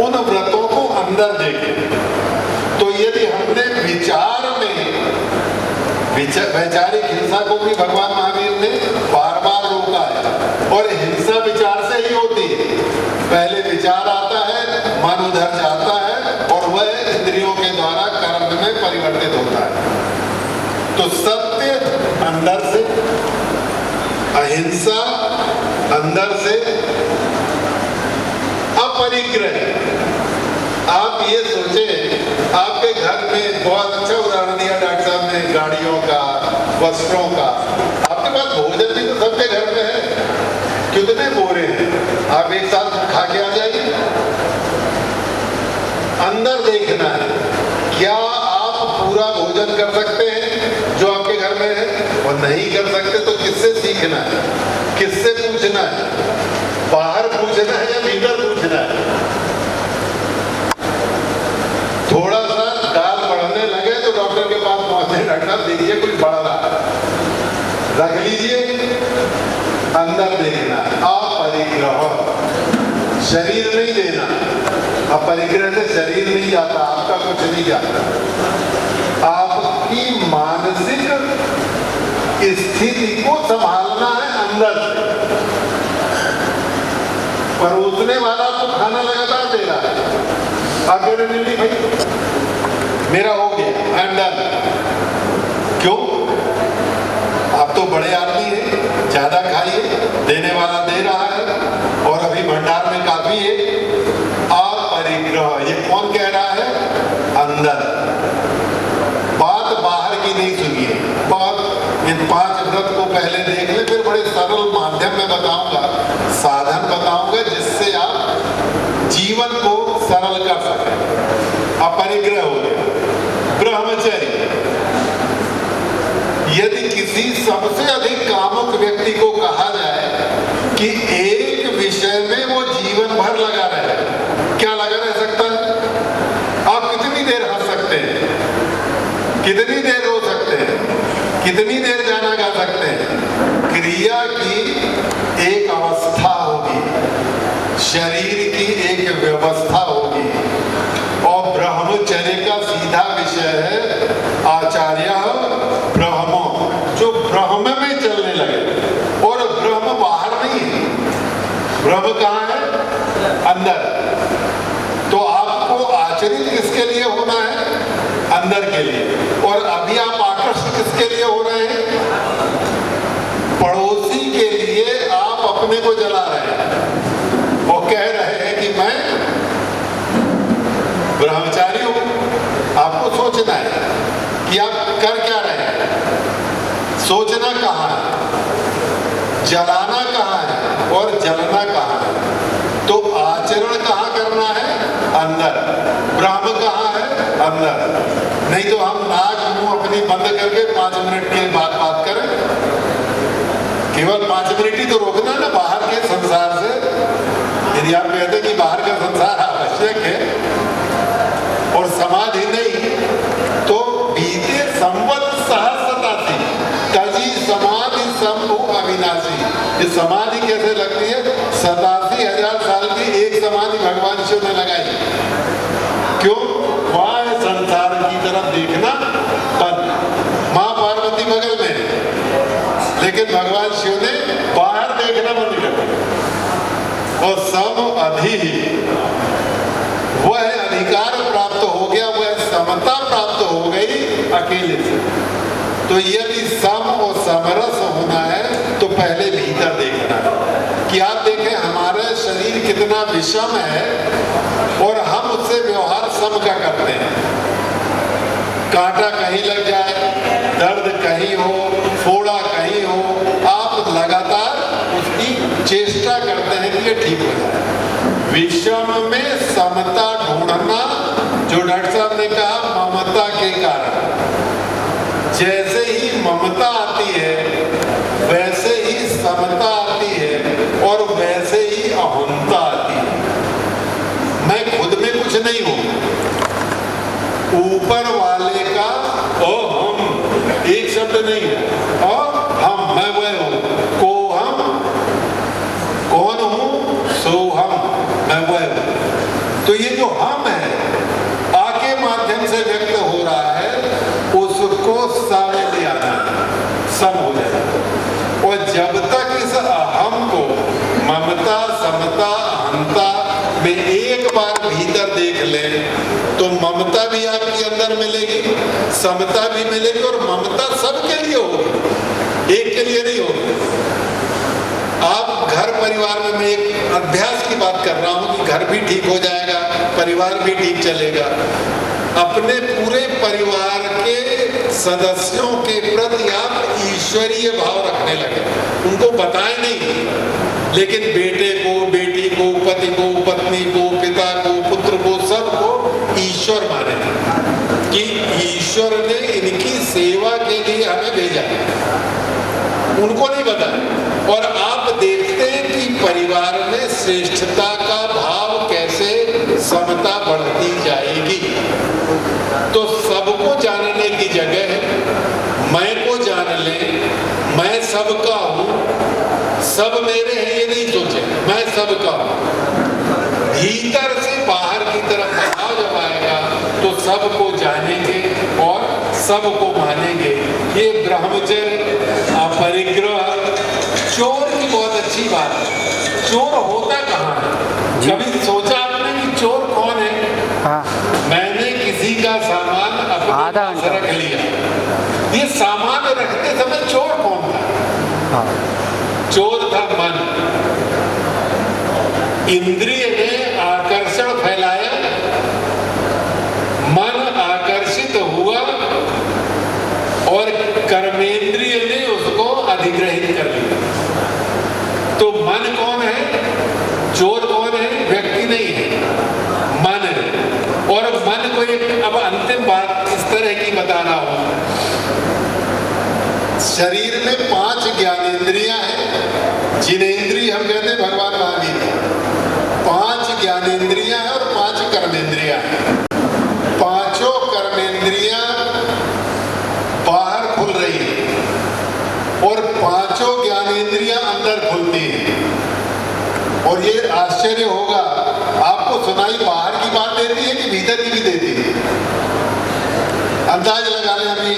उन व्रतों को अंदर देखें। तो यदि हमने विचार में, वैचारिक हिंसा को भी भगवान महावीर ने बार बार रोका है, और हिंसा विचार से ही होती है। पहले विचार आता है, मन उधर जाता है और वह इंद्रियों के द्वारा कर्म में परिवर्तित होता है। तो सत्य अंदर से, अहिंसा अंदर से, अपरिग्रह। आप ये सोचें, आपके घर में बहुत अच्छा उदाहरण दिया डॉक्टर साहब ने गाड़ियों का, वस्त्रों का। आपके पास भोजन भी तो सबके घर में है, कितने बोरे हैं, आप एक साथ खा के आ जाइए। अंदर देखना है, क्या आप पूरा भोजन कर सकते हैं जो आपके घर में है, और नहीं कर सकते तो किससे सीखना है, किससे पूछना है, बाहर पूछना है या भीतर पूछना है। थोड़ा सा दाल बढ़ने लगे तो डॉक्टर के पास पहुंचे, डॉक्टर साहब देखिए कुछ बढ़ रहा है, रख लीजिए। अंदर देखना, अपरिग्रह, शरीर नहीं देना। अपरिग्रह से शरीर नहीं जाता, आपका कुछ नहीं जाता। आपकी मानसिक स्थिति को संभालना है अंदर से। परोसने वाला तो खाना लगातार दे रहा है, आगे नहीं भाई मेरा हो गया, आई एम डन। क्यों? आप तो बड़े आदमी हैं, ज्यादा खाइए, देने वाला दे रहा है और अभी भंडार में काफी है। अपरिग्रह, ये कौन कह रहा है? अंदर। बात बाहर की नहीं सुनिए, बहुत इन 5 व्रत को पहले देख ले, फिर बड़े सरल माध्यम में बताऊंगा, साधन बताऊंगा जिससे आप जीवन को सरल कर सकें। अपरिग्रह हो गया। ब्रह्मचर्य, यदि किसी सबसे अधिक कामुक व्यक्ति को कहा जाए कि एक विषय में वो जीवन भर लगा रहे, क्या लगा रह सकता है? आप कितनी देर हंस सकते हैं, कितनी देर रो सकते हैं, कितनी देर गाना गा सकते हैं? क्रिया की एक अवस्था होगी, शरीर की एक व्यवस्था होगी। और ब्रह्मचर्य का सीधा विषय है आचार्य ब्रह्मो, जो ब्रह्म में चलने लगे। और ब्रह्म बाहर नहीं है, ब्रह्म कहाँ है? अंदर। तो आपको आचरित किसके लिए होना है? अंदर के लिए। और अभी आप आकर्षित किसके लिए हो रहे हैं? पड़ोसी के लिए आप अपने को जला रहे हैं और कह रहे हैं कि मैं ब्रह्मचारी हूं। आपको सोचना है कि आप कर क्या रहे हैं, सोचना कहाँ है, जलाना कहाँ है और जलना कहाँ है। तो आचरण कहाँ करना है? अंदर। ब्रह्म कहाँ है? अंदर। नहीं तो हम नाक मुंह अपनी बंद करके 5 मिनट की बात करें, केवल 5 मिनट ही तो रोकना ना बाहर के संसार से। यदि आप कहते कि बाहर का संसार आवश्यक है और समाधि नहीं, तो बीते संवत सहस्रतासी तजी समाधि संभु अविनाशी। ये समाधि कैसे लगती है? 87,000 साल की एक समाधि भगवान शिव ने लगाई। क्यों? वहां है संसार की तरफ देखना बंद। मां पार्वती बगल में, लेकिन भगवान शिव ने बाहर देखना बंद कर दिया। और सम अधि, वह अधिकार प्राप्त हो गया, वह समता प्राप्त हो गई अकेले से। तो यदि सम और समरस होना है तो पहले भीतर देखना है कि आप देखें हमारा शरीर कितना विषम है और हम उससे व्यवहार सम का करते हैं। कांटा कहीं लग जाए, दर्द कहीं हो, फोड़ा कहीं हो, आप लगातार उसकी चेष्टा करते हैं कि ये ठीक हो जाए। विषम में समता ढूंढना, जो डॉक्टर साहब ने कहा ममता के कारण। जैसे ही ममता आती है वैसे ही समता आती है और वैसे ही अहंता आती है। मैं खुद में कुछ नहीं हूं, ऊपर वाले का ओ हम एक शब्द नहीं है। और हम, मैं वह हूं, को हम, कौन हूं, सो हम, मैं वह हूं। तो ये जो हम है आके माध्यम से व्यक्त हो रहा है, उसको सामने ले आना, सम हो जाए। और जब तक इस अहम को ममता समता अहंता में एक बार आप भीतर देख लें तो ममता भी आपके अंदर मिलेगी, समता भी मिलेगी, और ममता सबके लिए होगी, एक के लिए नहीं होगी। आप घर परिवार में, मैं एक अभ्यास की बात कर रहा हूं कि घर भी ठीक हो जाएगा, परिवार भी ठीक चलेगा। अपने पूरे परिवार के सदस्यों के प्रति आप ईश्वरीय भाव रखने लगे, उनको बताएं नहीं, लेकिन बेटे को, बेटी को, पति को, पत्नी को, पिता को, पुत्र को, सबको ईश्वर माने कि ईश्वर ने इनकी सेवा के लिए हमें भेजा, उनको नहीं बताया। और आप देखते हैं कि परिवार में श्रेष्ठता का भाव कैसे समता बढ़ती जाएगी। तो सबको जानने की जगह मैं को जान ले, मैं सबका हूं, सब मेरे हैं ये नहीं सोचे, मैं सबका हूं। भीतर से बाहर की तरफ बदलाव जब आएगा तो सबको जानेंगे और सबको मानेंगे। ये ब्रह्मचर्य, अपरिग्रह, चोर की बहुत अच्छी बात है। चोर होता कहाँ है? कभी सोचा आपने कि चोर कौन है? हाँ। मैंने किसी का सामान अपने पास रख लिया, ये सामान रखते समय चोर कौन था? हाँ। चोर था मन। इंद्रिय ने आकर्षण फैलाया, मन आकर्षित हुआ और कर्मेंद्रिय ने उसको अधिग्रहित कर लिया। तो मन कौन है? चोर कौन है? व्यक्ति नहीं है, मन है। और मन को एक अब अंतिम बात इस तरह की बता रहा हूं। शरीर में 5 ज्ञानेंद्रियां हैं, जिनेंद्रिय हम कहते हैं भगवान महावीर। 5 ज्ञानेंद्रियां हैं और 5 कर्मेंद्रियां हैं। पांचों कर्मेंद्रियां बाहर खुल रही हैं और पांचों ज्ञानेंद्रियां अंदर खुलती हैं। और ये आश्चर्य होगा, आपको सुनाई बाहर की बात देती है कि भीतर की भी देती है? अंदाज लगा लें, अभी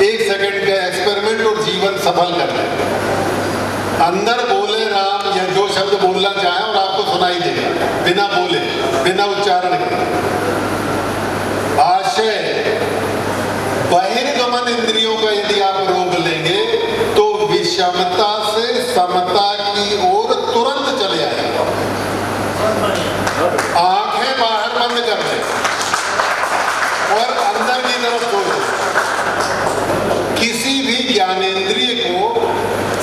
1 सेकंड का एक्सपेरिमेंट और जीवन सफल कर लें। अंदर बोले राम या जो शब्द बोलना चाहे और आपको सुनाई देगा, बिना बोले, बिना उच्चारण के। आशय बहिर्गमन इंद्रियों का यदि आप रोक लेंगे तो विषमता से समता की ओर तुरंत चले आएगा। आंखें बाहर बंद कर दें और अंदर की तरफ छोड़ दें। किसी भी ज्ञानेंद्रिय को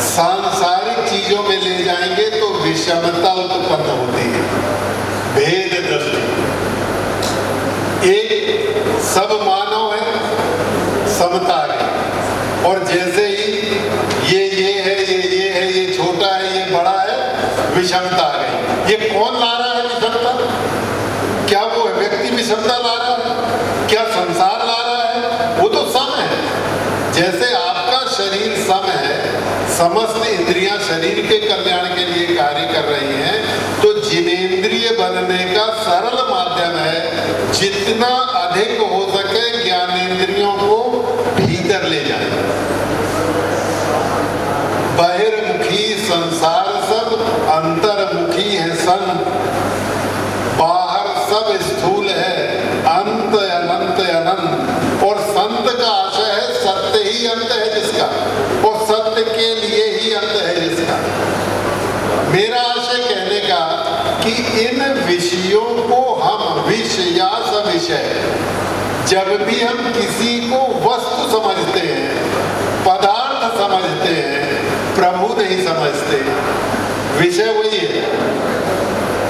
सांसारिक चीजों में ले जाएंगे तो विषमता उत्पन्न होती है, भेद दृष्टि। एक सब मानव है, समता है, और जैसे ही ये है, ये है, ये छोटा है, ये बड़ा है, विषमता आ गई। ये कौन ला रहा है विषमता? क्या वो व्यक्ति विषमता ला रहा है? क्या संसार ला रहा है? वो तो सम है। जैसे आपका शरीर सम है, समस्त इंद्रियां शरीर के कल्याण के लिए कार्य कर रही हैं, तो जिनेंद्रिय बनने का सरल माध्यम है जितना अधिक हो सके ज्ञानेंद्रियों को भीतर ले जाए। बहिर्मुखी संसार सब, अंतर्मुखी है संत। बाहर सब स्थूल है, अंत अनंत अनंत। और संत का आशय है सत्य ही अंत है जिसका, और सत्य के लिए ही अंत है जिसका। मेरा आशय कहने का कि इन विषयों को हम विषय या सविषय, जब भी हम किसी को वस्तु समझते हैं, पदार्थ समझते हैं, प्रभु नहीं समझते। विषय वही है।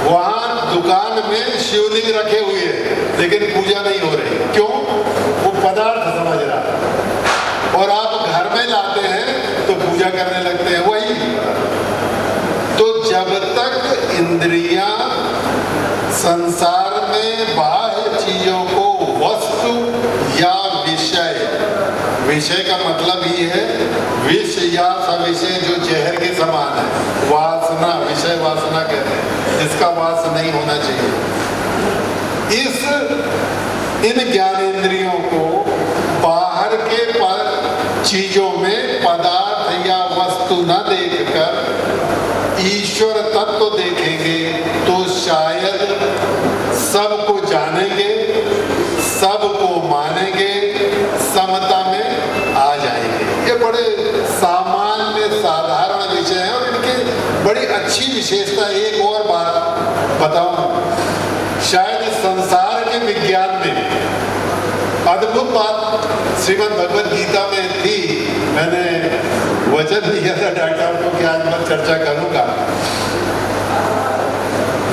वहां दुकान में शिवलिंग रखे हुए हैं लेकिन पूजा नहीं हो रही, क्यों? वो पदार्थ समझ रहा है। और आप घर में लाते हैं तो पूजा करने लगते हैं, वही। तो जब तक इंद्रियां संसार में बाह्य चीजों को वस्तु या विषय, विषय का मतलब ही है विष या सविषय, जो जहर के समान है। वासना, विषय वासना कहते हैं, जिसका वास नहीं होना चाहिए। इन ज्ञानेंद्रियों को बाहर के चीजों में पदार्थ या वस्तु न देखकर ईश्वर तत्व देखेंगे तो शायद सब बड़ी अच्छी विशेषता एक और बात बताऊं, शायद इस संसार के विज्ञान में अद्भुत बात श्रीमद् भगवद गीता में थी। मैंने वचन दिया था डॉक्टर को कि आज मैं चर्चा करूंगा।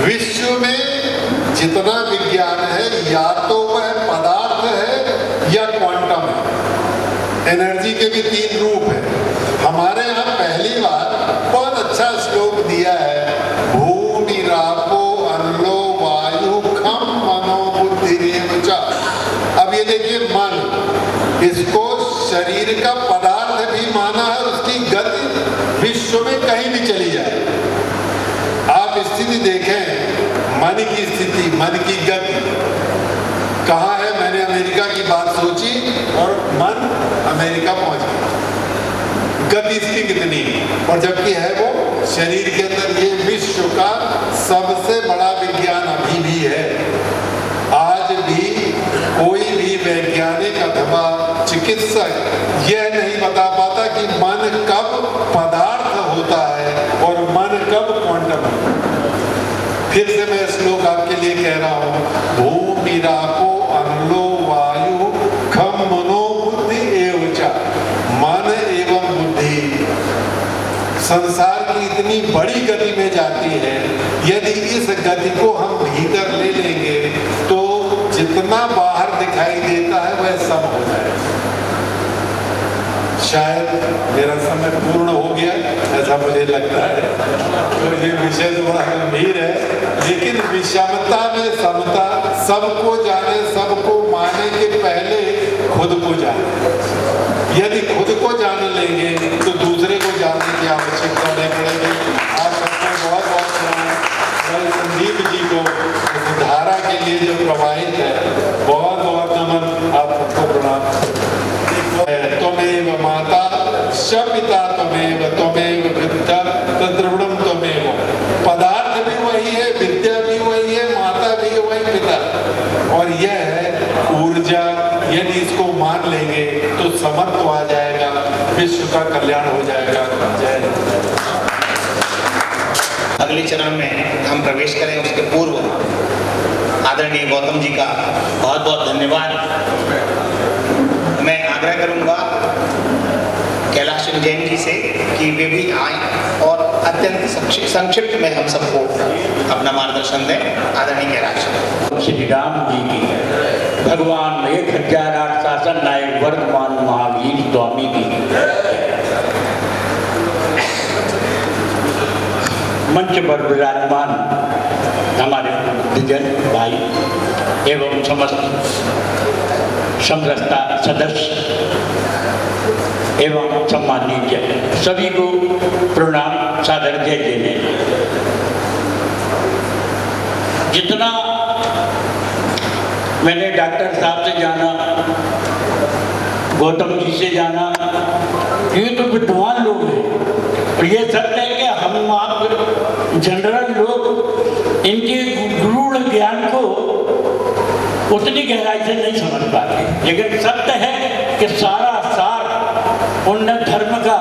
विश्व में जितना विज्ञान है या तो वह पदार्थ है या क्वांटम है। एनर्जी के भी 3 रूप है। हमारे यहाँ पहली बार बहुत अच्छा श्लोक दिया है, भूमि रापो अनलो वायु खम मनो बुद्धिरेव च। अब ये देखिए, मन, इसको शरीर का पदार्थ भी माना है, उसकी गति विश्व में कहीं भी चली जाए। आप स्थिति देखें, मन की स्थिति, मन की गति कहाँ है। मैंने अमेरिका की बात सोची और मन अमेरिका पहुंच गया। गति इसकी कितनी, और जबकि है वो शरीर के अंदर। ये विश्व का सबसे बड़ा विज्ञान अभी भी है। आज भी कोई भी वैज्ञानिक अथवा चिकित्सक यह नहीं बता पाता कि मन कब पदार्थ होता है और मन कब क्वांटम है। फिर से मैं श्लोक आपके लिए कह रहा हूँ, भूमि रापो अनलो वायु खम मनो बुद्धि एव च। मन एवं बुद्धि संसार की इतनी बड़ी गति में जाती है, यदि इस गति को हम भीतर ले लेंगे तो जितना बाहर दिखाई देता है वह सब हो जाए। शायद मेरा समय पूर्ण हो गया ऐसा मुझे लगता है, तो ये विषय तो बड़ा गंभीर है, लेकिन विषमता में समता, सबको जाने सबको माने के पहले खुद को जाने। यदि खुद को जान लेंगे तो दूसरे को जानने की आवश्यकता नहीं पड़ेगी। आप सबको बहुत बहुत प्रणाम। संदीप जी को इस धारा के लिए जो प्रवाहित है, बहुत बहुत नमन, आप सबको प्रणाम। त्वमेव माता स पिता त्वमेव त्वमेव विद्या तद्रविणम त्वमेव। पदार्थ भी वही है, विद्या भी वही है, माता भी वही, पिता। और यह है ऊर्जा। यदि इसको मान लेंगे तो समत्व आ जाएगा, विश्व का कल्याण हो जाएगा। जय हिंद। अगले चरण में हम प्रवेश करें उसके पूर्व आदरणीय गौतम जी का बहुत बहुत धन्यवाद। मैं आग्रह करूंगा कैलाश चंद्र जैन जी से कि वे भी आएं और अत्यंत संक्षिप्त में हम सबको अपना मार्गदर्शन दें। आदरणीय कैलाश। श्री राम जी की, भगवान 1008 शासन नायक वर्तमान महावीर स्वामी की, मंच पर विराजमान हमारे विजन भाई एवं समस्त समरसता सदस्य एवं सम्मानीय सभी को प्रणाम सादर जय देने। जितना मैंने डॉक्टर साहब से जाना, गौतम जी से जाना, ये तो विद्वान लोग हैं और ये सत्य है कि हम आप जनरल लोग इनके गूढ़ ज्ञान को उतनी गहराई से नहीं समझ पाते। लेकिन सत्य है कि सारा सार उनने धर्म का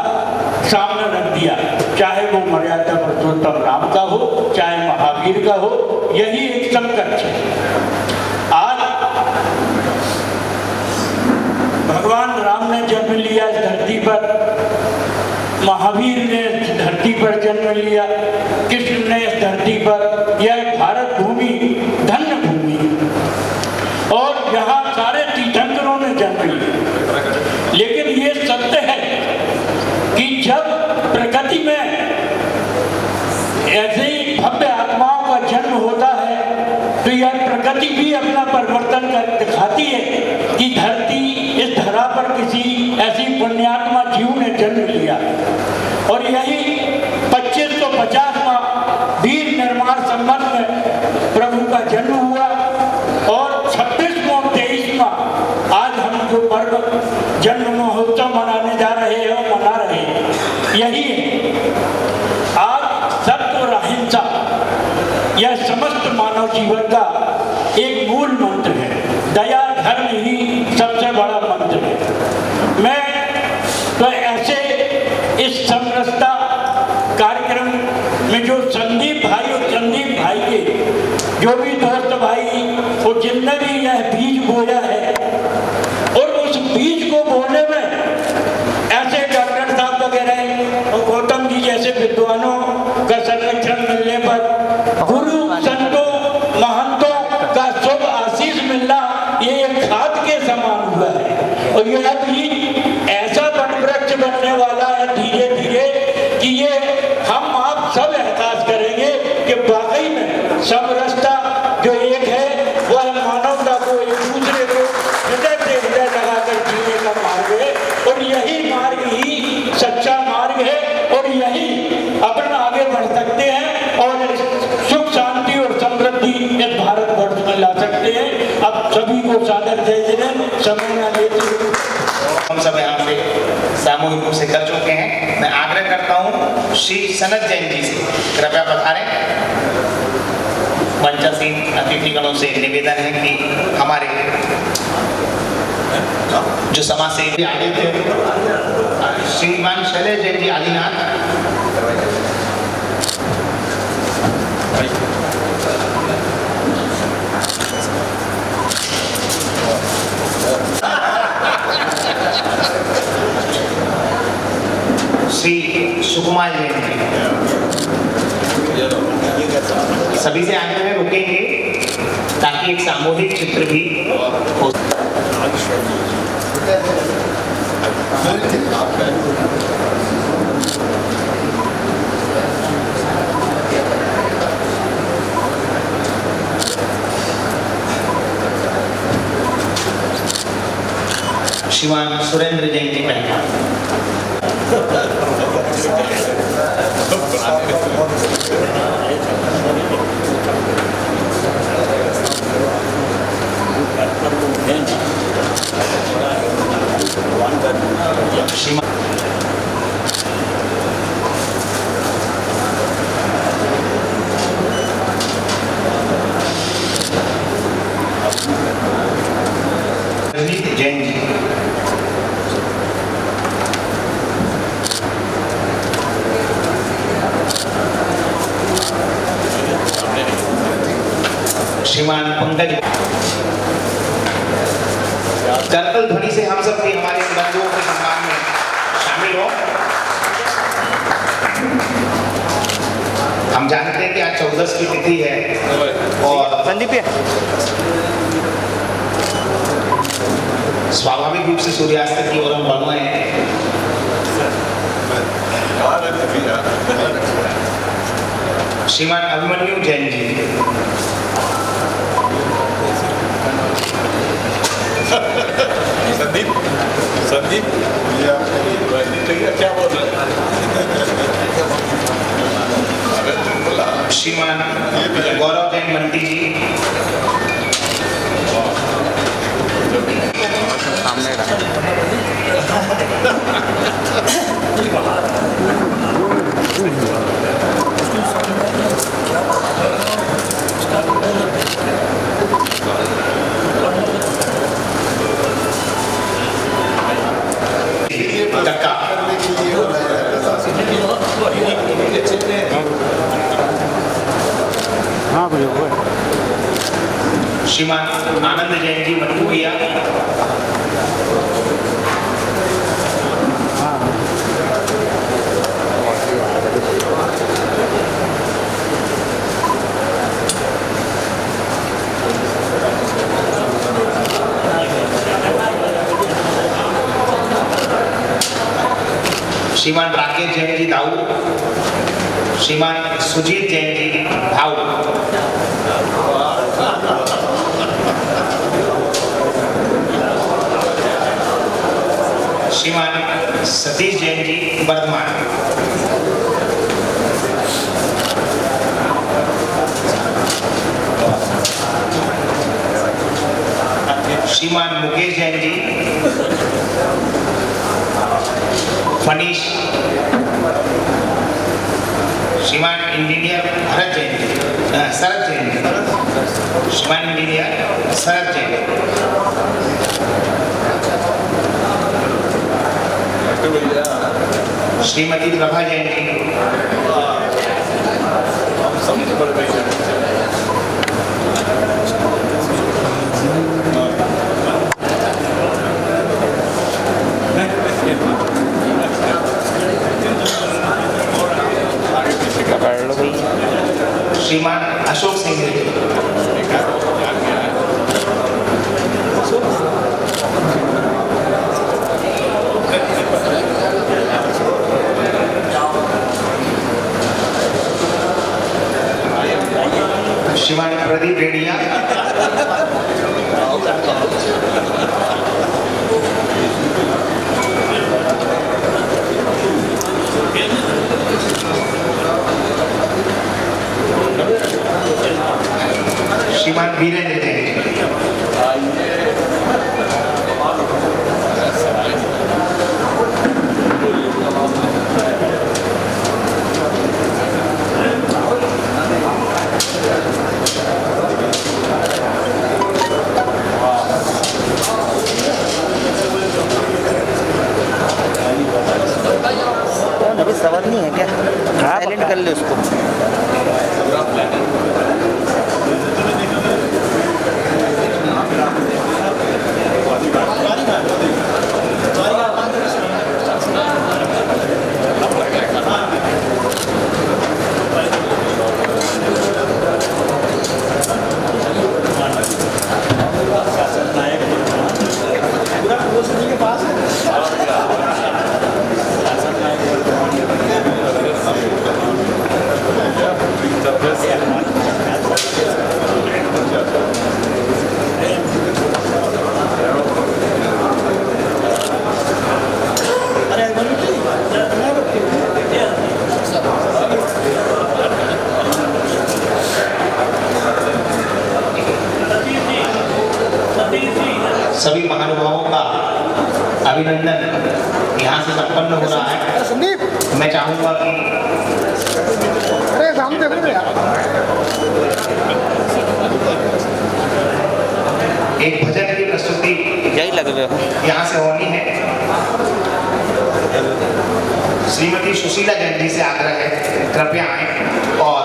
सामने रख दिया, चाहे वो मर्यादा पुरुषोत्तम राम का हो, चाहे महावीर का हो, यही एक समकक्ष है। आज भगवान राम ने जन्म लिया इस धरती पर, महावीर ने इस धरती पर जन्म लिया, कृष्ण ने इस धरती पर। यह भारत भूमि धन्य भूमि और यहाँ सारे तीर्थंकरों ने जन्म लिया। लेकिन ये सत्य है कि जब प्रकृति में ऐसे ही भव्य आत्माओं का जन्म होता है तो यह प्रकृति भी अपना परिवर्तन कर दिखाती है कि धरती, इस धरा पर किसी ऐसी पुण्यात्मा जीव ने जन्म लिया। और यही 2550वां वीर निर्माण संवत में प्रभु का जन्म हुआ और 26वां 23वां आज हम जो पर्व जन्म महोत्सव मनाने जा रहे हैं वो मना रहे हैं। यही है आज सत्य और अहिंसा, यह समस्त मानव जीवन का एक मूल मंत्र है। दया धर्म ही सबसे बड़ा मंत्र है। मैं तो ऐसे इस समरसता कार्यक्रम जो भी दोस्त भाई वो जिनने भी यह बीज बोया है, और उस बीज को बोने में ऐसे डॉक्टर साहब वगैरह और गौतम जी जैसे विद्वानों का संरक्षण मिलने पर, गुरु संतों महंतों का शुभ आशीष मिलना, ये एक खाद के समान हुआ है। और यह बीज ऐसा वन वृक्ष बनने वाला है धीरे धीरे कि ये हम आप सब एहसास करेंगे कि वाकई में सब रास्ता जो एक है वह मानवता को एक दूसरे को हृदय से हृदय लगाकर जीने का मार्ग है, और यही मार्ग ही सच्चा मार्ग है, और यही अपना आगे बढ़ सकते हैं और सुख शांति और समृद्धि इस भारतवर्ष में ला सकते हैं। अब सभी को सादर जय जय, समय न लेते हम सब यहाँ से सामूहिक रूप से कर चुके हैं। मैं आग्रह करता हूँ श्री सनत जैन जी से कृपया पधारें। मंचासीन अतिथिगणों से निवेदन है कि हमारे जो समाज सेवी आगे थे, श्रीमान शैलेश जैन जी आदिनाथ, श्री सुकुमार जैन जी, सभी से आगे में रुकेंगे ताकि एक सामूहिक चित्र भी हो। श्रीमान सुरेंद्र जैन जी पहला, रजनीत जैन जी, श्रीमान पंकज, करतल ध्वनि से हम सब भी हमारे बंधुओं के सम्मान में शामिल हो। हम जानते हैं कि आज 14 की तिथि है और स्वाभाविक रूप से सूर्यास्त की ओर हम बढ़ रहे हैं। श्रीमान अभिमन्यु जैन जी, संदीप क्या बोल रहे श्रीमान गौरव जैन मंटी जी, श्रीमान आनंद जैन जी मट्टू भैया, श्रीमान राकेश जैन जी दाऊ, श्रीमान सुजीत जैन जी भाऊ, श्रीमान सतीश जैन जी वर्धमान, श्रीमान मुकेश जैन जी, मनीष, श्रीमान इंजीनियर भरत जैन जी, शरद जैन जी, श्रीमान इंजीनियर शरद जैन, श्रीमती प्रभा जैन जी, वीरेंद्र जैन। अभी सवाल नहीं है क्या? साइलेंट कर ले उसको। सभी महानुभावों का अभिनंदन यहाँ से संपन्न हो रहा है। मैं चाहूँगा कि एक भजन की प्रस्तुति यही लग रहा है यहाँ से होनी है। श्रीमती सुशीला जैन जी से आग्रह है, कृपया आए और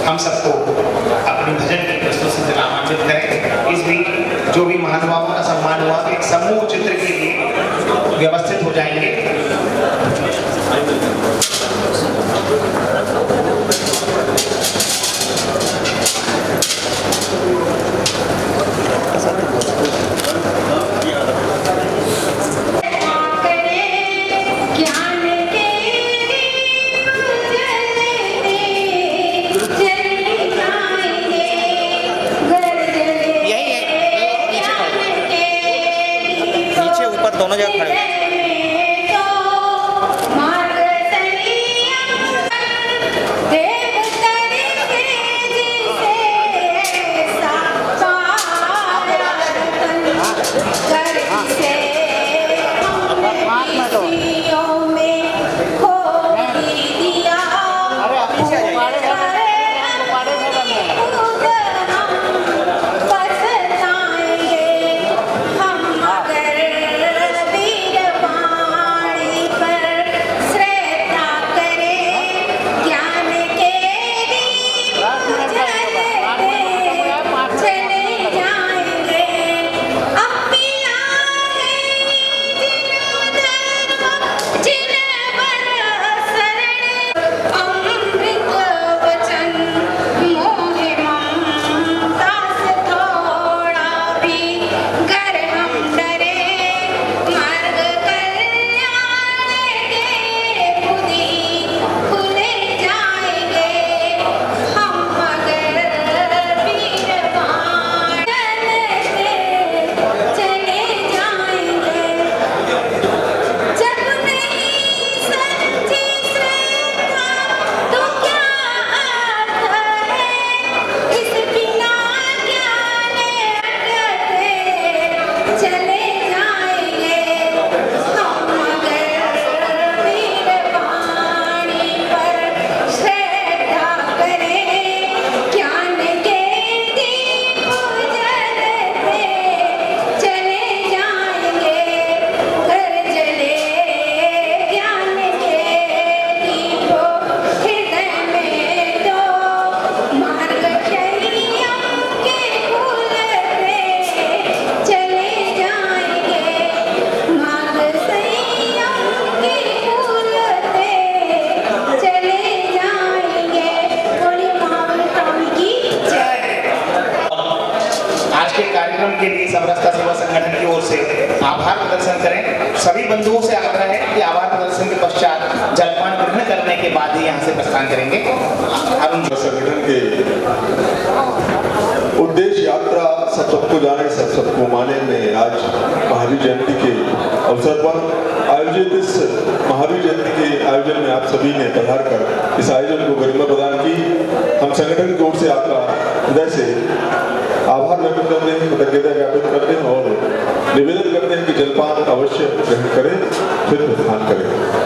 हम सबको अपनी भजन की प्रस्तुति से आमंत्रित करें। इस बीच जो भी महानुभावों का सम्मान हुआ एक समूह चित्र के लिए व्यवस्थित हो जाएंगे। नीचे ऊपर दोनों जगह खड़े हो। के लिए समरसता सेवा संगठन की ओर से आभार प्रदर्शन करें। सभी बंधुओं से आग्रह है कि आभार प्रदर्शन के पश्चात जलपान ग्रहण करने के बाद ही यहाँ से प्रस्थान करेंगे। अरुण संगठन के उद्देश्य यात्रा सबको जाने सबको माने में आज महावीर जयंती के अवसर पर आयोजित इस महावीर जयंती के आयोजन में आप सभी ने पधार कर इस आयोजन को गरिमा प्रदान की। हम संगठन की ओर से आपका हृदय से आभार व्यक्त करते हैं, कृतज्ञता ज्ञापित करते हैं और निवेदन करते हैं कि जलपान अवश्य ग्रहण करें, फिर प्रस्थान करें।